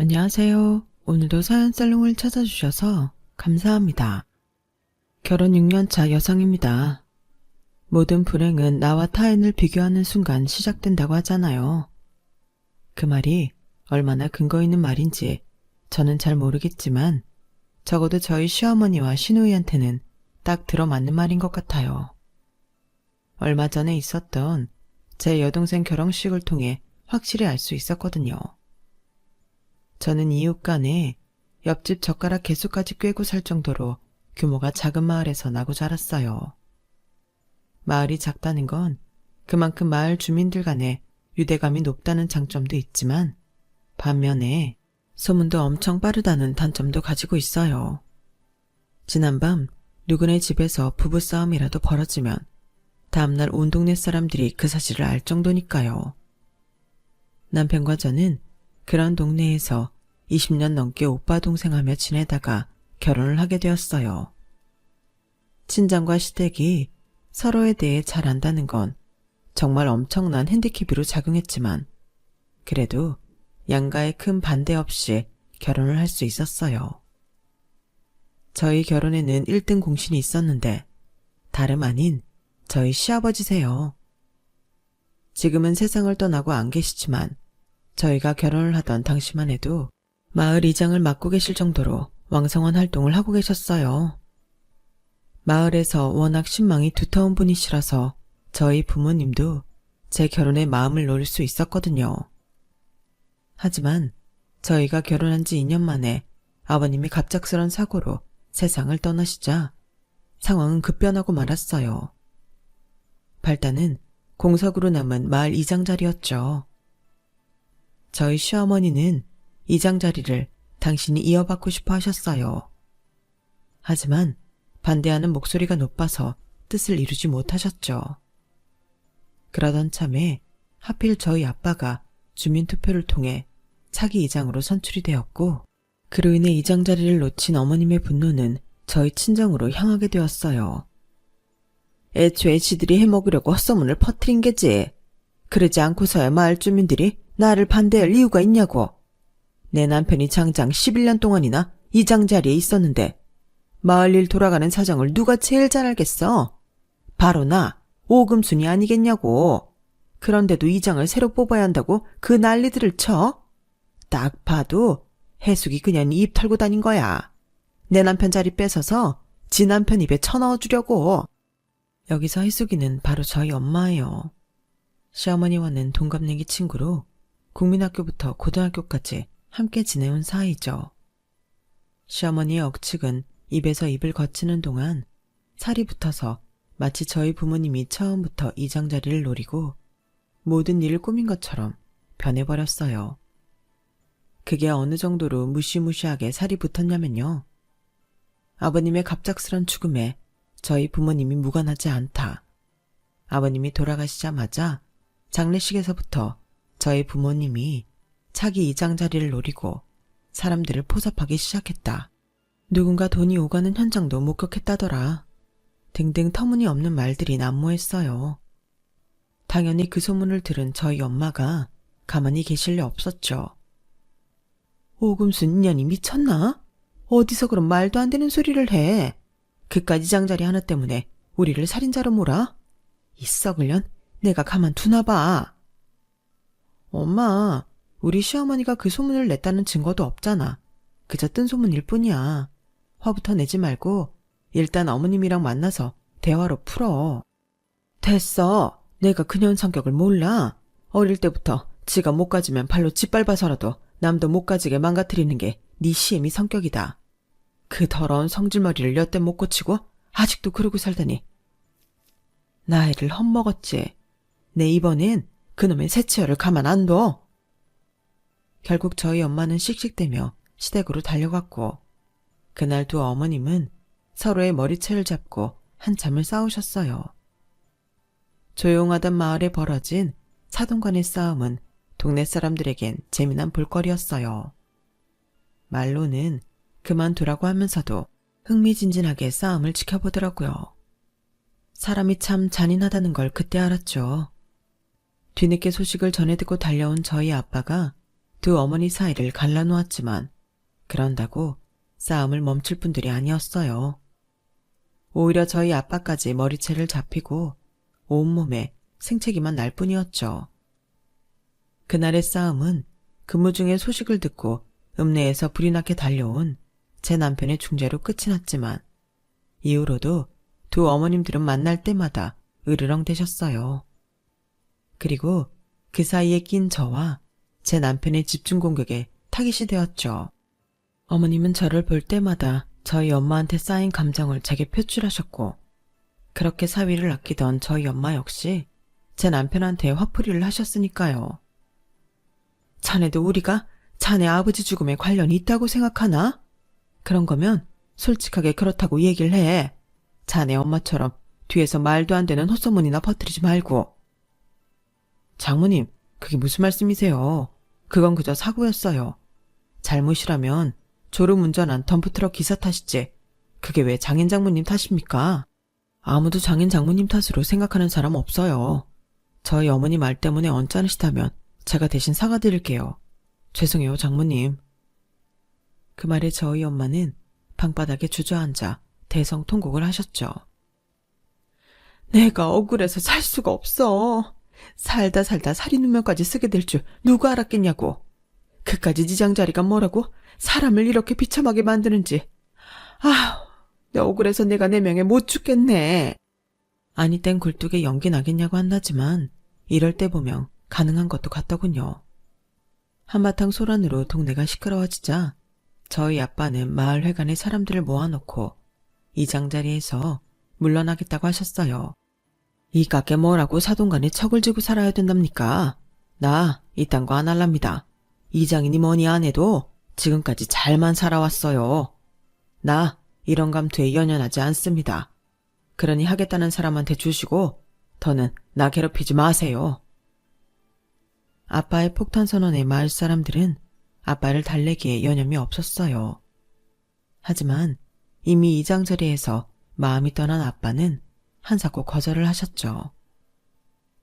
안녕하세요. 오늘도 사연살롱을 찾아주셔서 감사합니다. 결혼 6년차 여성입니다. 모든 불행은 나와 타인을 비교하는 순간 시작된다고 하잖아요. 그 말이 얼마나 근거 있는 말인지 저는 잘 모르겠지만 적어도 저희 시어머니와 시누이한테는 딱 들어맞는 말인 것 같아요. 얼마 전에 있었던 제 여동생 결혼식을 통해 확실히 알 수 있었거든요. 저는 이웃 간에 옆집 젓가락 개수까지 꿰고 살 정도로 규모가 작은 마을에서 나고 자랐어요. 마을이 작다는 건 그만큼 마을 주민들 간에 유대감이 높다는 장점도 있지만 반면에 소문도 엄청 빠르다는 단점도 가지고 있어요. 지난밤 누구네 집에서 부부싸움이라도 벌어지면 다음날 온 동네 사람들이 그 사실을 알 정도니까요. 남편과 저는 그런 동네에서 20년 넘게 오빠 동생하며 지내다가 결혼을 하게 되었어요. 친정과 시댁이 서로에 대해 잘 안다는 건 정말 엄청난 핸디캡으로 작용했지만 그래도 양가의 큰 반대 없이 결혼을 할 수 있었어요. 저희 결혼에는 1등 공신이 있었는데 다름 아닌 저희 시아버지세요. 지금은 세상을 떠나고 안 계시지만 저희가 결혼을 하던 당시만 해도 마을 이장을 맡고 계실 정도로 왕성한 활동을 하고 계셨어요. 마을에서 워낙 신망이 두터운 분이시라서 저희 부모님도 제 결혼에 마음을 놓을 수 있었거든요. 하지만 저희가 결혼한 지 2년 만에 아버님이 갑작스런 사고로 세상을 떠나시자 상황은 급변하고 말았어요. 발단은 공석으로 남은 마을 이장 자리였죠. 저희 시어머니는 이장 자리를 당신이 이어받고 싶어 하셨어요. 하지만 반대하는 목소리가 높아서 뜻을 이루지 못하셨죠. 그러던 참에 하필 저희 아빠가 주민투표를 통해 차기 이장으로 선출이 되었고 그로 인해 이장 자리를 놓친 어머님의 분노는 저희 친정으로 향하게 되었어요. 애초에 지들이 해먹으려고 헛소문을 퍼뜨린 게지. 그러지 않고서야 마을 주민들이 나를 반대할 이유가 있냐고. 내 남편이 장장 11년 동안이나 이장 자리에 있었는데 마을 일 돌아가는 사정을 누가 제일 잘 알겠어? 바로 나, 오금순이 아니겠냐고. 그런데도 이장을 새로 뽑아야 한다고 그 난리들을 쳐? 딱 봐도 해숙이 그냥 입 털고 다닌 거야. 내 남편 자리 뺏어서 지 남편 입에 쳐넣어주려고. 여기서 해숙이는 바로 저희 엄마예요. 시어머니와는 동갑내기 친구로 국민학교부터 고등학교까지 함께 지내온 사이죠. 시어머니의 억측은 입에서 입을 거치는 동안 살이 붙어서 마치 저희 부모님이 처음부터 이장 자리를 노리고 모든 일을 꾸민 것처럼 변해버렸어요. 그게 어느 정도로 무시무시하게 살이 붙었냐면요. 아버님의 갑작스런 죽음에 저희 부모님이 무관하지 않다. 아버님이 돌아가시자마자 장례식에서부터 저희 부모님이 차기 이장 자리를 노리고 사람들을 포섭하기 시작했다. 누군가 돈이 오가는 현장도 목격했다더라. 등등 터무니없는 말들이 난무했어요. 당연히 그 소문을 들은 저희 엄마가 가만히 계실 리 없었죠. 오금순 인연이 미쳤나? 어디서 그런 말도 안 되는 소리를 해. 그깟 이장 자리 하나 때문에 우리를 살인자로 몰아? 이 썩을년 내가 가만 두나 봐. 엄마, 우리 시어머니가 그 소문을 냈다는 증거도 없잖아. 그저 뜬 소문일 뿐이야. 화부터 내지 말고 일단 어머님이랑 만나서 대화로 풀어. 됐어. 내가 그년 성격을 몰라. 어릴 때부터 지가 못 가지면 발로 짓밟아서라도 남도 못 가지게 망가뜨리는 게 네 시애미 성격이다. 그 더러운 성질머리를 여태 못 고치고 아직도 그러고 살다니. 나이를 헛먹었지. 내 이번엔 그놈의 새치열을 가만 안 둬. 결국 저희 엄마는 씩씩대며 시댁으로 달려갔고 그날 두 어머님은 서로의 머리채를 잡고 한참을 싸우셨어요. 조용하던 마을에 벌어진 사돈간의 싸움은 동네 사람들에겐 재미난 볼거리였어요. 말로는 그만두라고 하면서도 흥미진진하게 싸움을 지켜보더라고요. 사람이 참 잔인하다는 걸 그때 알았죠. 뒤늦게 소식을 전해 듣고 달려온 저희 아빠가 두 어머니 사이를 갈라놓았지만 그런다고 싸움을 멈출 분들이 아니었어요. 오히려 저희 아빠까지 머리채를 잡히고 온몸에 생채기만 날 뿐이었죠. 그날의 싸움은 근무 중에 소식을 듣고 읍내에서 불이 나게 달려온 제 남편의 중재로 끝이 났지만 이후로도 두 어머님들은 만날 때마다 으르렁대셨어요. 그리고 그 사이에 낀 저와 제 남편의 집중 공격에 타깃이 되었죠. 어머님은 저를 볼 때마다 저희 엄마한테 쌓인 감정을 제게 표출하셨고 그렇게 사위를 아끼던 저희 엄마 역시 제 남편한테 화풀이를 하셨으니까요. 자네도 우리가 자네 아버지 죽음에 관련이 있다고 생각하나? 그런 거면 솔직하게 그렇다고 얘기를 해. 자네 엄마처럼 뒤에서 말도 안 되는 헛소문이나 퍼뜨리지 말고. 장모님, 그게 무슨 말씀이세요? 그건 그저 사고였어요. 잘못이라면 졸음운전한 덤프트럭 기사 탓이지. 그게 왜 장인 장모님 탓입니까? 아무도 장인 장모님 탓으로 생각하는 사람 없어요. 저희 어머니 말 때문에 언짢으시다면 제가 대신 사과드릴게요. 죄송해요, 장모님. 그 말에 저희 엄마는 방바닥에 주저앉아 대성통곡을 하셨죠. 내가 억울해서 살 수가 없어. 살다 살인운명까지 쓰게 될 줄 누가 알았겠냐고. 그까지 지장자리가 뭐라고 사람을 이렇게 비참하게 만드는지. 내 억울해서 내가 내 명에 못 죽겠네. 아니 땐 굴뚝에 연기 나겠냐고 한다지만 이럴 때 보면 가능한 것도 같더군요. 한바탕 소란으로 동네가 시끄러워지자 저희 아빠는 마을회관에 사람들을 모아놓고 이장자리에서 물러나겠다고 하셨어요. 이 깎게 뭐라고 사돈간에 척을 지고 살아야 된답니까? 나 이딴 거 안 할랍니다. 이장이니 뭐니 안 해도 지금까지 잘만 살아왔어요. 나 이런 감투에 연연하지 않습니다. 그러니 하겠다는 사람한테 주시고 더는 나 괴롭히지 마세요. 아빠의 폭탄 선언에 마을 사람들은 아빠를 달래기에 여념이 없었어요. 하지만 이미 이장자리에서 마음이 떠난 아빠는 한사코 거절을 하셨죠.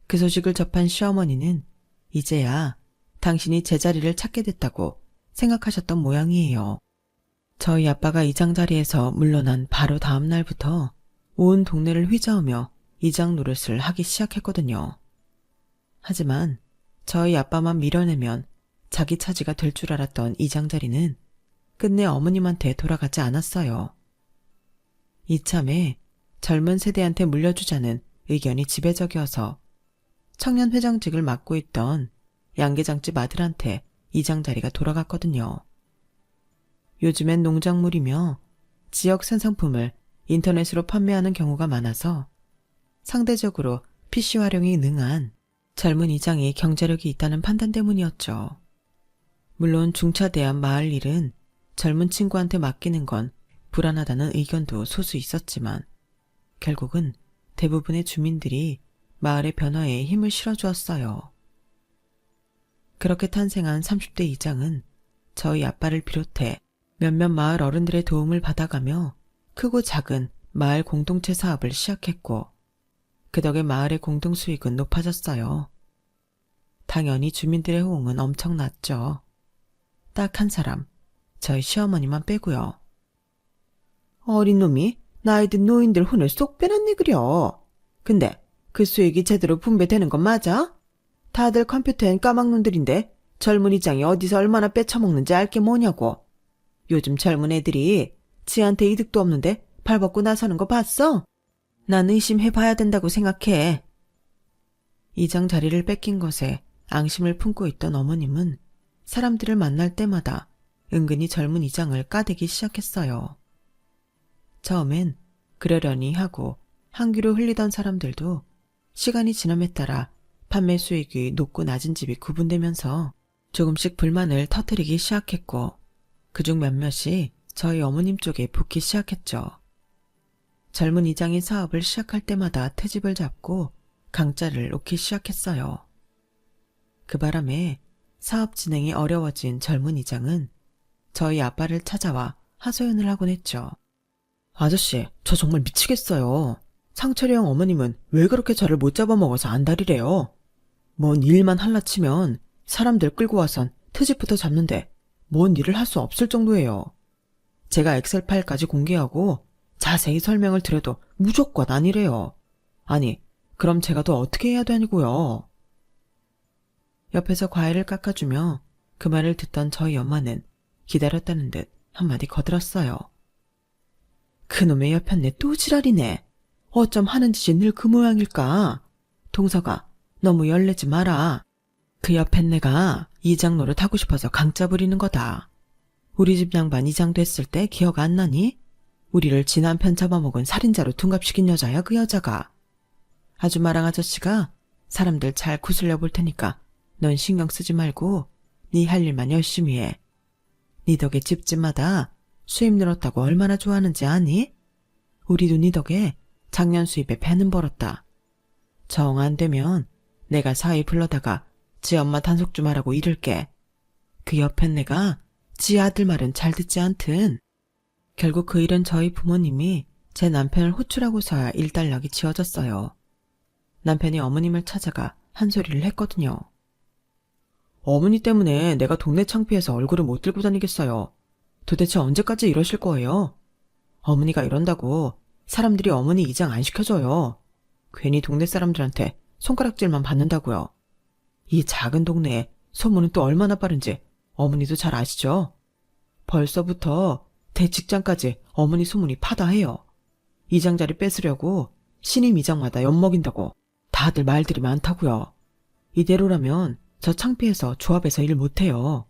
그 소식을 접한 시어머니는 이제야 당신이 제자리를 찾게 됐다고 생각하셨던 모양이에요. 저희 아빠가 이장자리에서 물러난 바로 다음 날부터 온 동네를 휘저으며 이장 노릇을 하기 시작했거든요. 하지만 저희 아빠만 밀어내면 자기 차지가 될 줄 알았던 이장자리는 끝내 어머님한테 돌아가지 않았어요. 이참에 젊은 세대한테 물려주자는 의견이 지배적이어서 청년 회장직을 맡고 있던 양계장집 아들한테 이장자리가 돌아갔거든요. 요즘엔 농작물이며 지역 생산품을 인터넷으로 판매하는 경우가 많아서 상대적으로 PC 활용이 능한 젊은 이장이 경제력이 있다는 판단 때문이었죠. 물론 중차대한 마을 일은 젊은 친구한테 맡기는 건 불안하다는 의견도 소수 있었지만 결국은 대부분의 주민들이 마을의 변화에 힘을 실어주었어요. 그렇게 탄생한 30대 이장은 저희 아빠를 비롯해 몇몇 마을 어른들의 도움을 받아가며 크고 작은 마을 공동체 사업을 시작했고 그 덕에 마을의 공동수익은 높아졌어요. 당연히 주민들의 호응은 엄청났죠. 딱 한 사람, 저희 시어머니만 빼고요. 어린 놈이 나이 든 노인들 혼을 쏙 빼놨네 그려. 근데 그 수익이 제대로 분배되는 건 맞아? 다들 컴퓨터엔 까막눈들인데 젊은 이장이 어디서 얼마나 빼쳐먹는지 알 게 뭐냐고. 요즘 젊은 애들이 지한테 이득도 없는데 발벗고 나서는 거 봤어? 난 의심해봐야 된다고 생각해. 이장 자리를 뺏긴 것에 앙심을 품고 있던 어머님은 사람들을 만날 때마다 은근히 젊은 이장을 까대기 시작했어요. 처음엔 그러려니 하고 한 귀로 흘리던 사람들도 시간이 지남에 따라 판매 수익이 높고 낮은 집이 구분되면서 조금씩 불만을 터뜨리기 시작했고 그중 몇몇이 저희 어머님 쪽에 붙기 시작했죠. 젊은 이장이 사업을 시작할 때마다 트집을 잡고 강짜를 놓기 시작했어요. 그 바람에 사업 진행이 어려워진 젊은 이장은 저희 아빠를 찾아와 하소연을 하곤 했죠. 아저씨, 저 정말 미치겠어요. 상철이 형 어머님은 왜 그렇게 저를 못 잡아먹어서 안달이래요. 뭔 일만 할라치면 사람들 끌고 와선 트집부터 잡는데 뭔 일을 할 수 없을 정도예요. 제가 엑셀 파일까지 공개하고 자세히 설명을 드려도 무조건 아니래요. 아니, 그럼 제가 더 어떻게 해야 되냐고요. 옆에서 과일을 깎아주며 그 말을 듣던 저희 엄마는 기다렸다는 듯 한마디 거들었어요. 그놈의 여편네 또 지랄이네. 어쩜 하는 짓이 늘 그 모양일까? 동서가 너무 열내지 마라. 그 여편네가 이장 노릇 하고 싶어서 강짜 부리는 거다. 우리 집 양반 이장 됐을 때 기억 안 나니? 우리를 지 남편 잡아먹은 살인자로 둔갑시킨 여자야 그 여자가. 아줌마랑 아저씨가 사람들 잘 구슬려 볼 테니까 넌 신경 쓰지 말고 네 할 일만 열심히 해. 네 덕에 집집마다 수입 늘었다고 얼마나 좋아하는지 아니? 우리도 네 덕에 작년 수입에 배는 벌었다. 정 안 되면 내가 사위 불러다가 지 엄마 단속 좀 하라고 이를게. 그 옆엔 내가 지 아들 말은 잘 듣지 않든. 결국 그 일은 저희 부모님이 제 남편을 호출하고서야 일단락이 지어졌어요. 남편이 어머님을 찾아가 한 소리를 했거든요. 어머니 때문에 내가 동네 창피해서 얼굴을 못 들고 다니겠어요. 도대체 언제까지 이러실 거예요? 어머니가 이런다고 사람들이 어머니 이장 안 시켜줘요. 괜히 동네 사람들한테 손가락질만 받는다고요. 이 작은 동네에 소문은 또 얼마나 빠른지 어머니도 잘 아시죠? 벌써부터 대직장까지 어머니 소문이 파다해요. 이장 자리 뺏으려고 신임 이장마다 엿먹인다고 다들 말들이 많다고요. 이대로라면 저 창피해서 조합에서 일 못해요.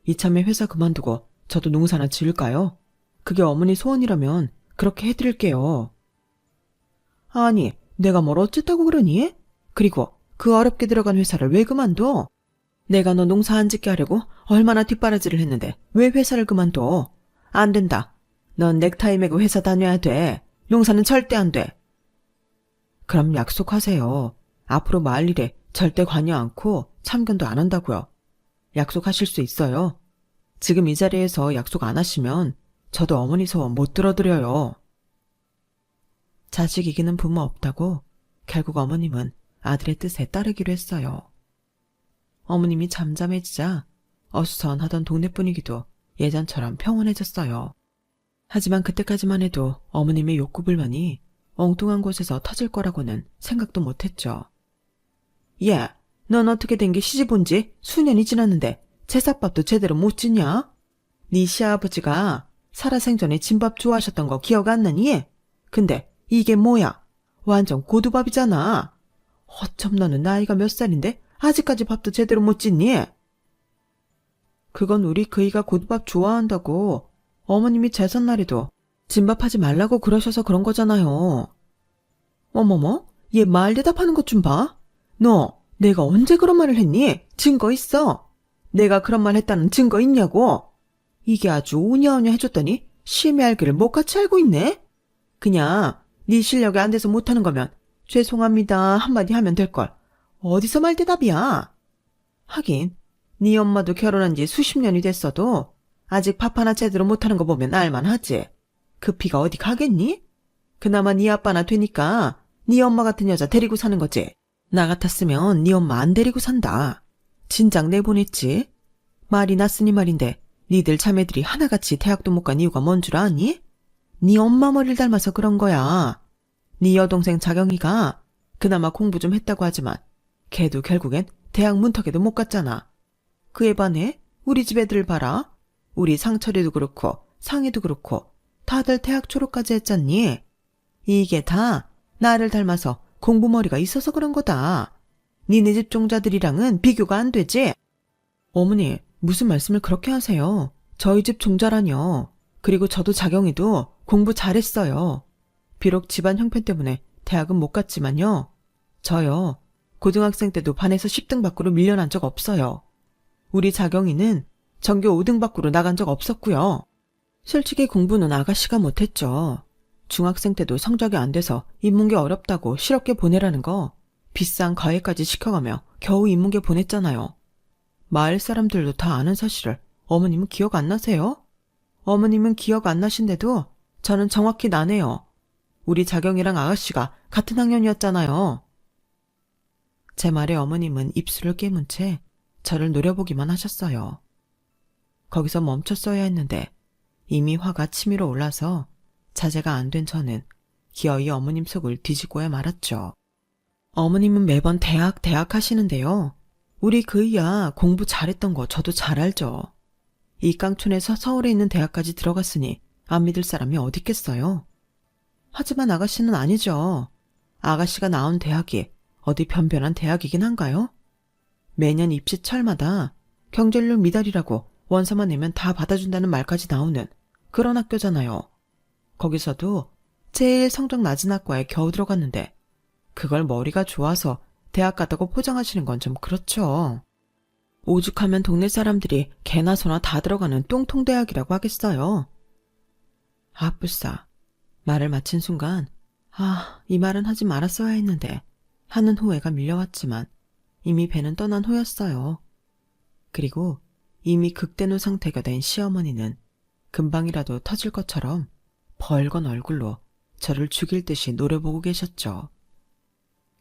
이참에 회사 그만두고 저도 농사나 지을까요? 그게 어머니 소원이라면 그렇게 해드릴게요. 아니, 내가 뭘 어쨌다고 그러니? 그리고 그 어렵게 들어간 회사를 왜 그만둬? 내가 너 농사 안 짓게 하려고 얼마나 뒷바라지를 했는데 왜 회사를 그만둬? 안 된다. 넌 넥타이 매고 회사 다녀야 돼. 농사는 절대 안 돼. 그럼 약속하세요. 앞으로 마을 일에 절대 관여 않고 참견도 안 한다고요. 약속하실 수 있어요. 지금 이 자리에서 약속 안 하시면 저도 어머니 소원 못 들어드려요. 자식 이기는 부모 없다고 결국 어머님은 아들의 뜻에 따르기로 했어요. 어머님이 잠잠해지자 어수선하던 동네 분위기도 예전처럼 평온해졌어요. 하지만 그때까지만 해도 어머님의 욕구 불만이 엉뚱한 곳에서 터질 거라고는 생각도 못했죠. 야, 넌 어떻게 된 게 시집 온 지 수년이 지났는데 제삭밥도 제대로 못 짓냐? 네 시아버지가 살아생전에 진밥 좋아하셨던 거 기억 안 나니? 근데 이게 뭐야? 완전 고두밥이잖아. 어쩜 너는 나이가 몇 살인데 아직까지 밥도 제대로 못 짓니? 그건 우리 그이가 고두밥 좋아한다고 어머님이 제삿날에도 진밥하지 말라고 그러셔서 그런 거잖아요. 어머머, 얘 말 대답하는 것 좀 봐. 너 내가 언제 그런 말을 했니? 증거 있어? 내가 그런 말 했다는 증거 있냐고? 이게 아주 오냐오냐 해줬더니 심히 알기를 못같이 알고 있네? 그냥 네 실력이 안 돼서 못하는 거면 죄송합니다 한마디 하면 될걸. 어디서 말 대답이야? 하긴 네 엄마도 결혼한 지 수십 년이 됐어도 아직 밥 하나 제대로 못하는 거 보면 알만하지. 그 피가 어디 가겠니? 그나마 네 아빠나 되니까 네 엄마 같은 여자 데리고 사는 거지. 나 같았으면 네 엄마 안 데리고 산다. 진작 내보냈지. 말이 났으니 말인데 니들 자매들이 하나같이 대학도 못 간 이유가 뭔 줄 아니? 네 엄마 머리를 닮아서 그런 거야. 네 여동생 자경이가 그나마 공부 좀 했다고 하지만 걔도 결국엔 대학 문턱에도 못 갔잖아. 그에 반해 우리 집 애들 봐라. 우리 상철이도 그렇고 상희도 그렇고 다들 대학 졸업까지 했잖니. 이게 다 나를 닮아서 공부머리가 있어서 그런 거다. 니네 집 종자들이랑은 비교가 안 되지? 어머니, 무슨 말씀을 그렇게 하세요? 저희 집 종자라뇨. 그리고 저도 자경이도 공부 잘했어요. 비록 집안 형편 때문에 대학은 못 갔지만요. 저요, 고등학생 때도 반에서 10등 밖으로 밀려난 적 없어요. 우리 자경이는 전교 5등 밖으로 나간 적 없었고요. 솔직히 공부는 아가씨가 못했죠. 중학생 때도 성적이 안 돼서 인문계 어렵다고 실업계 보내라는 거 비싼 과외까지 시켜가며 겨우 인문계 보냈잖아요. 마을 사람들도 다 아는 사실을 어머님은 기억 안 나세요? 어머님은 기억 안 나신데도 저는 정확히 나네요. 우리 자경이랑 아가씨가 같은 학년이었잖아요. 제 말에 어머님은 입술을 깨문 채 저를 노려보기만 하셨어요. 거기서 멈췄어야 했는데 이미 화가 치밀어 올라서 자제가 안 된 저는 기어이 어머님 속을 뒤집고야 말았죠. 어머님은 매번 대학 하시는데요. 우리 그이야 공부 잘했던 거 저도 잘 알죠. 이 깡촌에서 서울에 있는 대학까지 들어갔으니 안 믿을 사람이 어디 있겠어요. 하지만 아가씨는 아니죠. 아가씨가 나온 대학이 어디 변변한 대학이긴 한가요? 매년 입시철마다 경쟁률 미달이라고 원서만 내면 다 받아준다는 말까지 나오는 그런 학교잖아요. 거기서도 제일 성적 낮은 학과에 겨우 들어갔는데 그걸 머리가 좋아서 대학 갔다고 포장하시는 건 좀 그렇죠. 오죽하면 동네 사람들이 개나 소나 다 들어가는 똥통대학이라고 하겠어요. 아, 불싸. 말을 마친 순간 이 말은 하지 말았어야 했는데 하는 후회가 밀려왔지만 이미 배는 떠난 후였어요. 그리고 이미 극대노 상태가 된 시어머니는 금방이라도 터질 것처럼 벌건 얼굴로 저를 죽일 듯이 노려보고 계셨죠.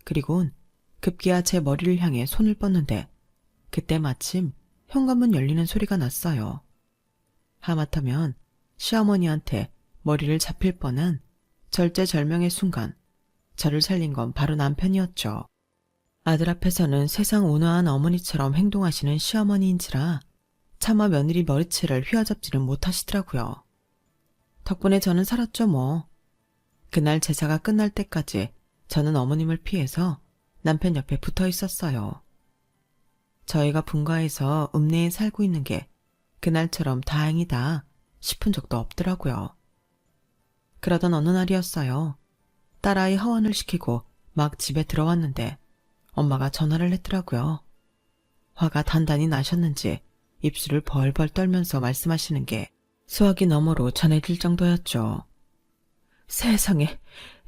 그리곤 급기야 제 머리를 향해 손을 뻗는데 그때 마침 현관문 열리는 소리가 났어요. 하마터면 시어머니한테 머리를 잡힐 뻔한 절제절명의 순간 저를 살린 건 바로 남편이었죠. 아들 앞에서는 세상 온화한 어머니처럼 행동하시는 시어머니인지라 차마 며느리 머리채를 휘어잡지는 못하시더라고요. 덕분에 저는 살았죠 뭐. 그날 제사가 끝날 때까지 저는 어머님을 피해서 남편 옆에 붙어 있었어요. 저희가 분가해서 읍내에 살고 있는 게 그날처럼 다행이다 싶은 적도 없더라고요. 그러던 어느 날이었어요. 딸아이 하원을 시키고 막 집에 들어왔는데 엄마가 전화를 했더라고요. 화가 단단히 나셨는지 입술을 벌벌 떨면서 말씀하시는 게 수화기 너머로 전해질 정도였죠. 세상에,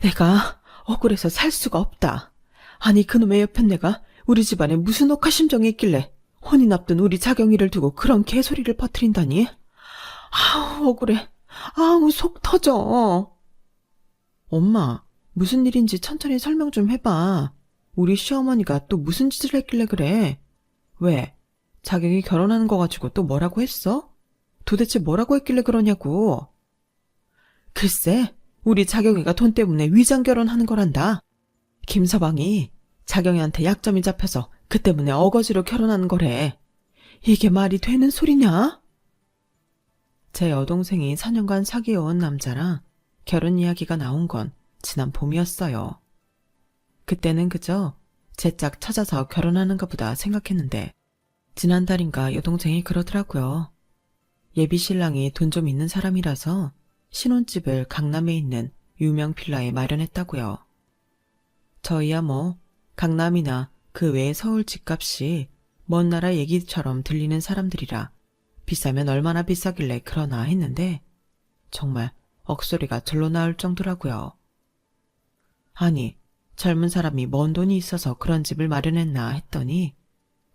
내가 억울해서 살 수가 없다. 아니 그놈의 옆엔 내가 우리 집안에 무슨 억하심정이 있길래 혼인 앞둔 우리 자경이를 두고 그런 개소리를 퍼뜨린다니. 아우 억울해. 아우 속 터져. 엄마, 무슨 일인지 천천히 설명 좀 해봐. 우리 시어머니가 또 무슨 짓을 했길래 그래? 왜? 자경이 결혼하는 거 가지고 또 뭐라고 했어? 도대체 뭐라고 했길래 그러냐고. 글쎄, 우리 자경이가 돈 때문에 위장 결혼하는 거란다. 김서방이 자경이한테 약점이 잡혀서 그 때문에 어거지로 결혼하는 거래. 이게 말이 되는 소리냐? 제 여동생이 4년간 사귀어온 남자라 결혼 이야기가 나온 건 지난 봄이었어요. 그때는 그저 제 짝 찾아서 결혼하는 것보다 생각했는데 지난달인가 여동생이 그러더라고요. 예비 신랑이 돈 좀 있는 사람이라서 신혼집을 강남에 있는 유명 빌라에 마련했다고요. 저희야 뭐 강남이나 그 외의 서울 집값이 먼 나라 얘기처럼 들리는 사람들이라 비싸면 얼마나 비싸길래 그러나 했는데 정말 억소리가 절로 나올 정도라고요. 아니, 젊은 사람이 뭔 돈이 있어서 그런 집을 마련했나 했더니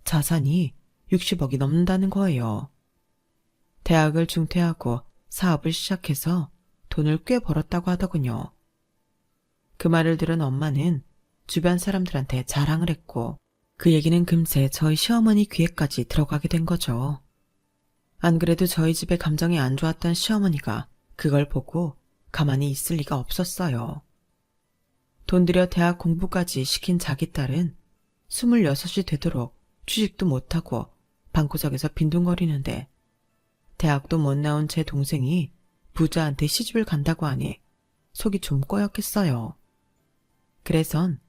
자산이 60억이 넘는다는 거예요. 대학을 중퇴하고 사업을 시작해서 돈을 꽤 벌었다고 하더군요. 그 말을 들은 엄마는 주변 사람들한테 자랑을 했고 그 얘기는 금세 저희 시어머니 귀에까지 들어가게 된 거죠. 안 그래도 저희 집에 감정이 안 좋았던 시어머니가 그걸 보고 가만히 있을 리가 없었어요. 돈 들여 대학 공부까지 시킨 자기 딸은 26이 되도록 취직도 못하고 방구석에서 빈둥거리는데 대학도 못 나온 제 동생이 부자한테 시집을 간다고 하니 속이 좀 꼬였겠어요. 그래선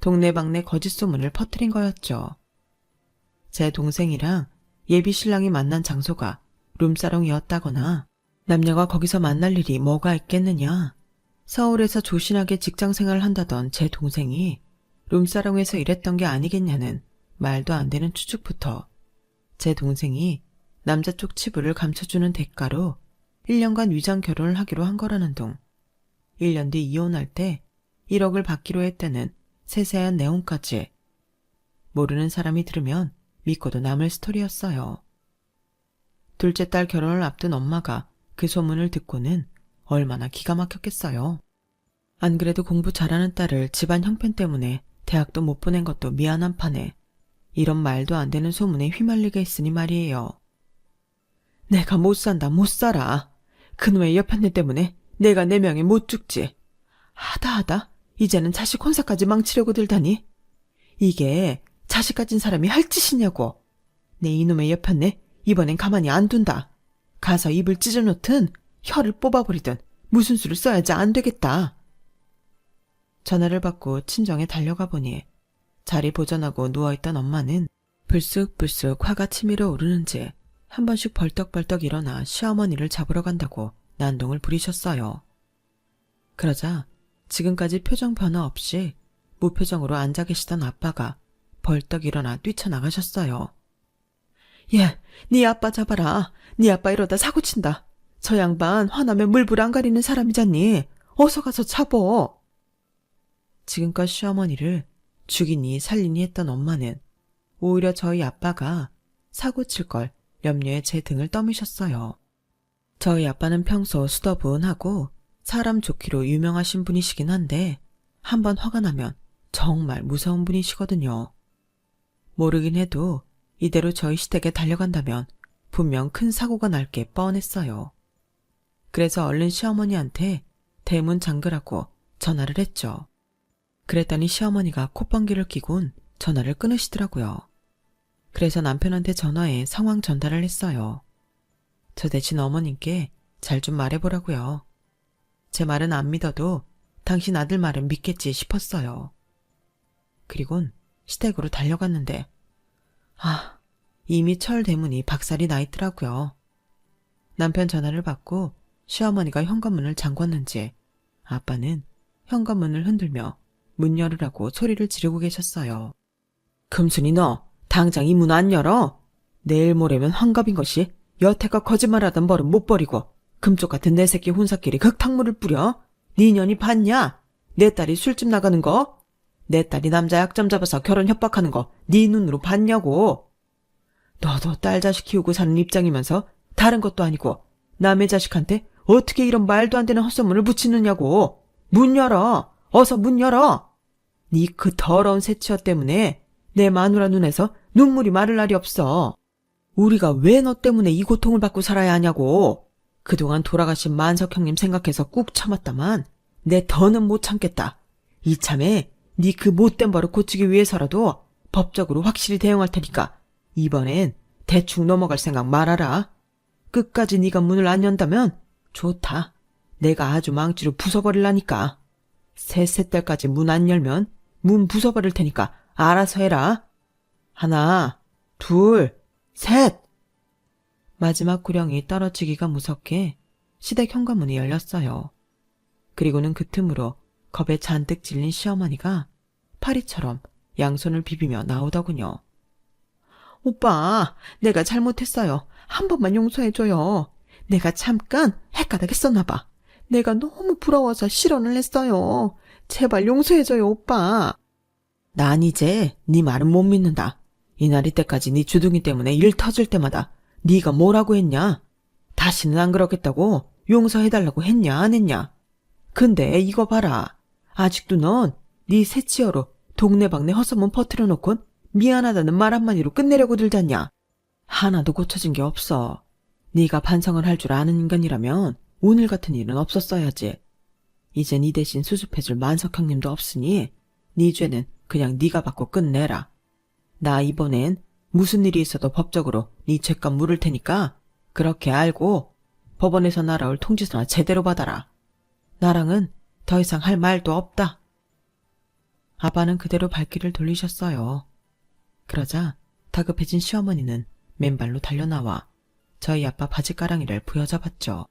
동네방네 거짓 소문을 퍼뜨린 거였죠. 제 동생이랑 예비 신랑이 만난 장소가 룸사롱이었다거나 남녀가 거기서 만날 일이 뭐가 있겠느냐. 서울에서 조신하게 직장생활을 한다던 제 동생이 룸사롱에서 일했던 게 아니겠냐는 말도 안 되는 추측부터 제 동생이 남자 쪽 치부를 감춰주는 대가로 1년간 위장 결혼을 하기로 한 거라는 둥, 1년 뒤 이혼할 때 1억을 받기로 했다는 세세한 내용까지 모르는 사람이 들으면 믿고도 남을 스토리였어요. 둘째 딸 결혼을 앞둔 엄마가 그 소문을 듣고는 얼마나 기가 막혔겠어요. 안 그래도 공부 잘하는 딸을 집안 형편 때문에 대학도 못 보낸 것도 미안한 판에 이런 말도 안 되는 소문에 휘말리게 했으니 말이에요. 내가 못 산다, 못 살아. 그놈의 여편네 때문에 내가 내 명에 못 죽지. 하다 이제는 자식 혼사까지 망치려고 들다니. 이게 자식 가진 사람이 할 짓이냐고. 내 이놈의 여편네 이번엔 가만히 안 둔다. 가서 입을 찢어놓든 혀를 뽑아버리든 무슨 수를 써야지 안 되겠다. 전화를 받고 친정에 달려가 보니 자리 보전하고 누워있던 엄마는 불쑥불쑥 화가 치밀어 오르는지 한 번씩 벌떡벌떡 일어나 시어머니를 잡으러 간다고 난동을 부리셨어요. 그러자 지금까지 표정 변화 없이 무표정으로 앉아 계시던 아빠가 벌떡 일어나 뛰쳐나가셨어요. 예, 네 아빠 잡아라. 네 아빠 이러다 사고친다. 저 양반 화나면 물불 안 가리는 사람이잖니. 어서 가서 잡어. 지금껏 시어머니를 죽이니 살리니 했던 엄마는 오히려 저희 아빠가 사고칠 걸 염려해 제 등을 떠미셨어요. 저희 아빠는 평소 수더분하고 사람 좋기로 유명하신 분이시긴 한데 한번 화가 나면 정말 무서운 분이시거든요. 모르긴 해도 이대로 저희 시댁에 달려간다면 분명 큰 사고가 날 게 뻔했어요. 그래서 얼른 시어머니한테 대문 잠그라고 전화를 했죠. 그랬더니 시어머니가 콧방귀를 뀌곤 전화를 끊으시더라고요. 그래서 남편한테 전화해 상황 전달을 했어요. 저 대신 어머님께 잘 좀 말해보라고요. 제 말은 안 믿어도 당신 아들 말은 믿겠지 싶었어요. 그리곤 시댁으로 달려갔는데 이미 철 대문이 박살이 나 있더라고요. 남편 전화를 받고 시어머니가 현관문을 잠궜는지 아빠는 현관문을 흔들며 문 열으라고 소리를 지르고 계셨어요. 금순이 너 당장 이 문 안 열어? 내일 모레면 환갑인 것이 여태껏 거짓말하던 버릇 못 버리고 금쪽 같은 내 새끼 혼사끼리 흙탕물을 뿌려? 네 년이 봤냐? 내 딸이 술집 나가는 거? 내 딸이 남자 약점 잡아서 결혼 협박하는 거 네 눈으로 봤냐고. 너도 딸 자식 키우고 사는 입장이면서 다른 것도 아니고 남의 자식한테 어떻게 이런 말도 안 되는 헛소문을 붙이느냐고. 문 열어. 어서 문 열어. 네 그 더러운 새치어 때문에 내 마누라 눈에서 눈물이 마를 날이 없어. 우리가 왜 너 때문에 이 고통을 받고 살아야 하냐고. 그동안 돌아가신 만석 형님 생각해서 꾹 참았다만 내 더는 못 참겠다. 이참에 네 그 못된 버릇 고치기 위해서라도 법적으로 확실히 대응할 테니까 이번엔 대충 넘어갈 생각 말아라. 끝까지 네가 문을 안 연다면 좋다. 내가 아주 망치로 부숴버릴라니까. 셋 때까지 문 안 열면 문 부숴버릴 테니까 알아서 해라. 하나, 둘, 셋. 마지막 구령이 떨어지기가 무섭게 시댁 현관문이 열렸어요. 그리고는 그 틈으로 겁에 잔뜩 질린 시어머니가 파리처럼 양손을 비비며 나오더군요. 오빠, 내가 잘못했어요. 한 번만 용서해줘요. 내가 잠깐 헷가닥했었나 봐. 내가 너무 부러워서 실언을 했어요. 제발 용서해줘요, 오빠. 난 이제 네 말은 못 믿는다. 이날 이때까지 네 주둥이 때문에 일 터질 때마다 네가 뭐라고 했냐? 다시는 안 그러겠다고 용서해달라고 했냐 안 했냐? 근데 이거 봐라. 아직도 넌 네 새치어로 동네방네 헛소문 퍼뜨려놓곤 미안하다는 말 한마디로 끝내려고 들잖냐. 하나도 고쳐진 게 없어. 네가 반성을 할 줄 아는 인간이라면 오늘 같은 일은 없었어야지. 이제 네 대신 수습해줄 만석 형님도 없으니 네 죄는 그냥 네가 받고 끝내라. 나 이번엔 무슨 일이 있어도 법적으로 네 죄값 물을 테니까 그렇게 알고 법원에서 날아올 통지서나 제대로 받아라. 나랑은 더 이상 할 말도 없다. 아빠는 그대로 발길을 돌리셨어요. 그러자 다급해진 시어머니는 맨발로 달려나와 저희 아빠 바지가랑이를 부여잡았죠.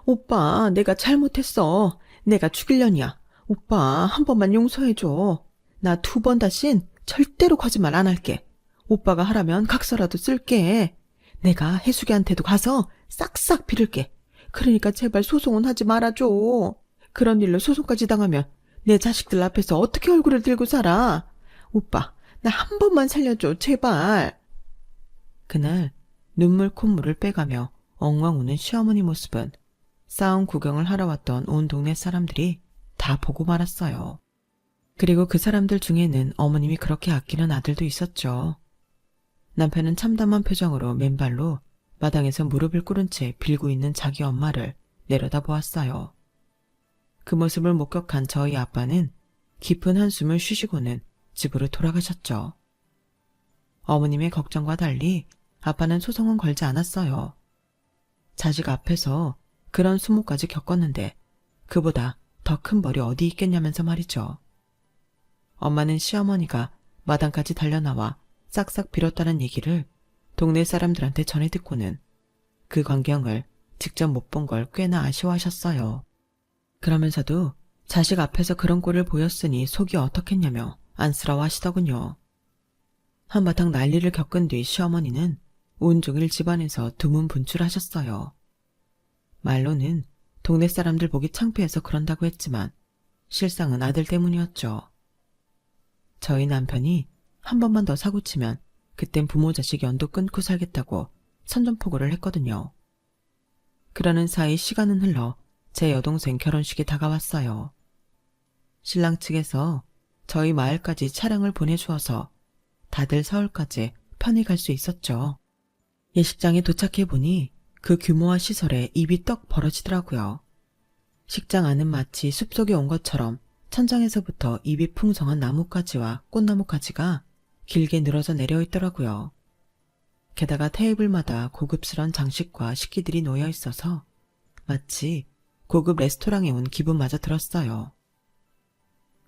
오빠, 내가 잘못했어. 내가 죽일려니야. 오빠, 한 번만 용서해줘. 나 2번 다신 절대로 거짓말 안 할게. 오빠가 하라면 각서라도 쓸게. 내가 해수기한테도 가서 싹싹 빌을게. 그러니까 제발 소송은 하지 말아줘. 그런 일로 소송까지 당하면 내 자식들 앞에서 어떻게 얼굴을 들고 살아. 오빠, 나 한 번만 살려줘, 제발. 그날 눈물 콧물을 빼가며 엉엉 우는 시어머니 모습은 싸움 구경을 하러 왔던 온 동네 사람들이 다 보고 말았어요. 그리고 그 사람들 중에는 어머님이 그렇게 아끼는 아들도 있었죠. 남편은 참담한 표정으로 맨발로 마당에서 무릎을 꿇은 채 빌고 있는 자기 엄마를 내려다보았어요. 그 모습을 목격한 저희 아빠는 깊은 한숨을 쉬시고는 집으로 돌아가셨죠. 어머님의 걱정과 달리 아빠는 소송은 걸지 않았어요. 자식 앞에서 그런 수모까지 겪었는데 그보다 더 큰 벌이 어디 있겠냐면서 말이죠. 엄마는 시어머니가 마당까지 달려나와 싹싹 빌었다는 얘기를 동네 사람들한테 전해 듣고는 그 광경을 직접 못 본 걸 꽤나 아쉬워하셨어요. 그러면서도 자식 앞에서 그런 꼴을 보였으니 속이 어떻겠냐며 안쓰러워하시더군요. 한바탕 난리를 겪은 뒤 시어머니는 온종일 집안에서 두문분출하셨어요. 말로는 동네 사람들 보기 창피해서 그런다고 했지만 실상은 아들 때문이었죠. 저희 남편이 한 번만 더 사고치면 그땐 부모 자식 연도 끊고 살겠다고 선전포고를 했거든요. 그러는 사이 시간은 흘러 제 여동생 결혼식이 다가왔어요. 신랑 측에서 저희 마을까지 차량을 보내주어서 다들 서울까지 편히 갈 수 있었죠. 예식장에 도착해보니 그 규모와 시설에 입이 떡 벌어지더라고요. 식장 안은 마치 숲속에 온 것처럼 천장에서부터 잎이 풍성한 나뭇가지와 꽃나무가지가 길게 늘어져 내려 있더라고요. 게다가 테이블마다 고급스런 장식과 식기들이 놓여 있어서 마치 고급 레스토랑에 온 기분마저 들었어요.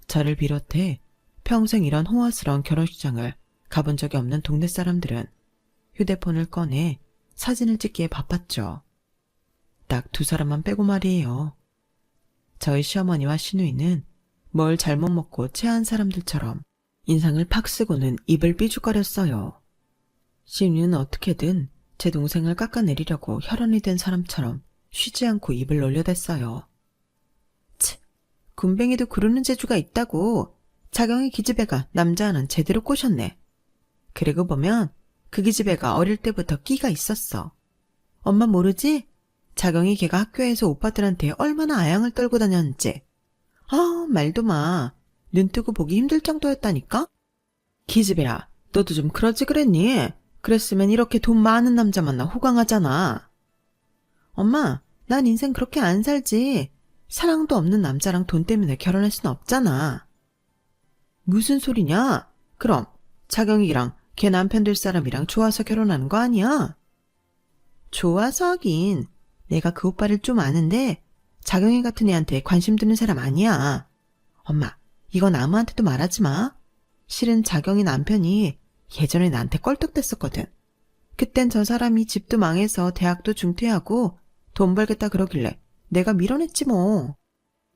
저를 비롯해 평생 이런 호화스러운 결혼식장을 가본 적이 없는 동네 사람들은 휴대폰을 꺼내 사진을 찍기에 바빴죠. 딱 두 사람만 빼고 말이에요. 저희 시어머니와 시누이는 뭘 잘못 먹고 체한 사람들처럼 인상을 팍 쓰고는 입을 삐죽거렸어요. 시누이는 어떻게든 제 동생을 깎아내리려고 혈안이 된 사람처럼 쉬지 않고 입을 놀려댔어요. 치, 군뱅이도 구르는 재주가 있다고. 자경이 기집애가 남자 하나는 제대로 꼬셨네. 그리고 보면 그 기집애가 어릴 때부터 끼가 있었어. 엄마 모르지? 자경이 걔가 학교에서 오빠들한테 얼마나 아양을 떨고 다녔는지. 아, 말도 마. 눈 뜨고 보기 힘들 정도였다니까? 기집애야, 너도 좀 그러지 그랬니? 그랬으면 이렇게 돈 많은 남자 만나 호강하잖아. 엄마, 난 인생 그렇게 안 살지. 사랑도 없는 남자랑 돈 때문에 결혼할 순 없잖아. 무슨 소리냐? 그럼 자경이랑 걔 남편 될 사람이랑 좋아서 결혼하는 거 아니야? 좋아서 하긴. 내가 그 오빠를 좀 아는데 자경이 같은 애한테 관심 드는 사람 아니야. 엄마, 이건 아무한테도 말하지 마. 실은 자경이 남편이 예전에 나한테 껄떡댔었거든. 그땐 저 사람이 집도 망해서 대학도 중퇴하고 돈 벌겠다 그러길래 내가 밀어냈지 뭐.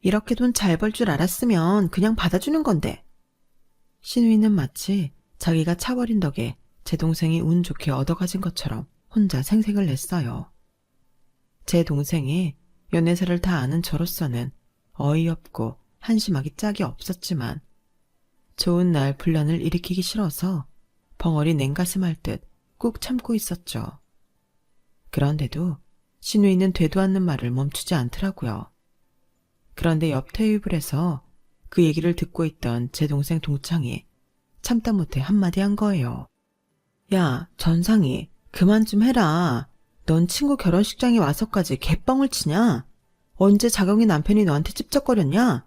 이렇게 돈 잘 벌 줄 알았으면 그냥 받아주는 건데. 신우이는 마치 자기가 차버린 덕에 제 동생이 운 좋게 얻어가진 것처럼 혼자 생색을 냈어요. 제 동생의 연애사를 다 아는 저로서는 어이없고 한심하기 짝이 없었지만 좋은 날 분란을 일으키기 싫어서 벙어리 냉가슴 할 듯 꾹 참고 있었죠. 그런데도 신우이는 되도 않는 말을 멈추지 않더라고요. 그런데 옆 테이블에서 그 얘기를 듣고 있던 제 동생 동창이 참다 못해 한마디 한 거예요. 야, 전상이 그만 좀 해라. 넌 친구 결혼식장에 와서까지 개뻥을 치냐? 언제 자경이 남편이 너한테 찝쩍거렸냐?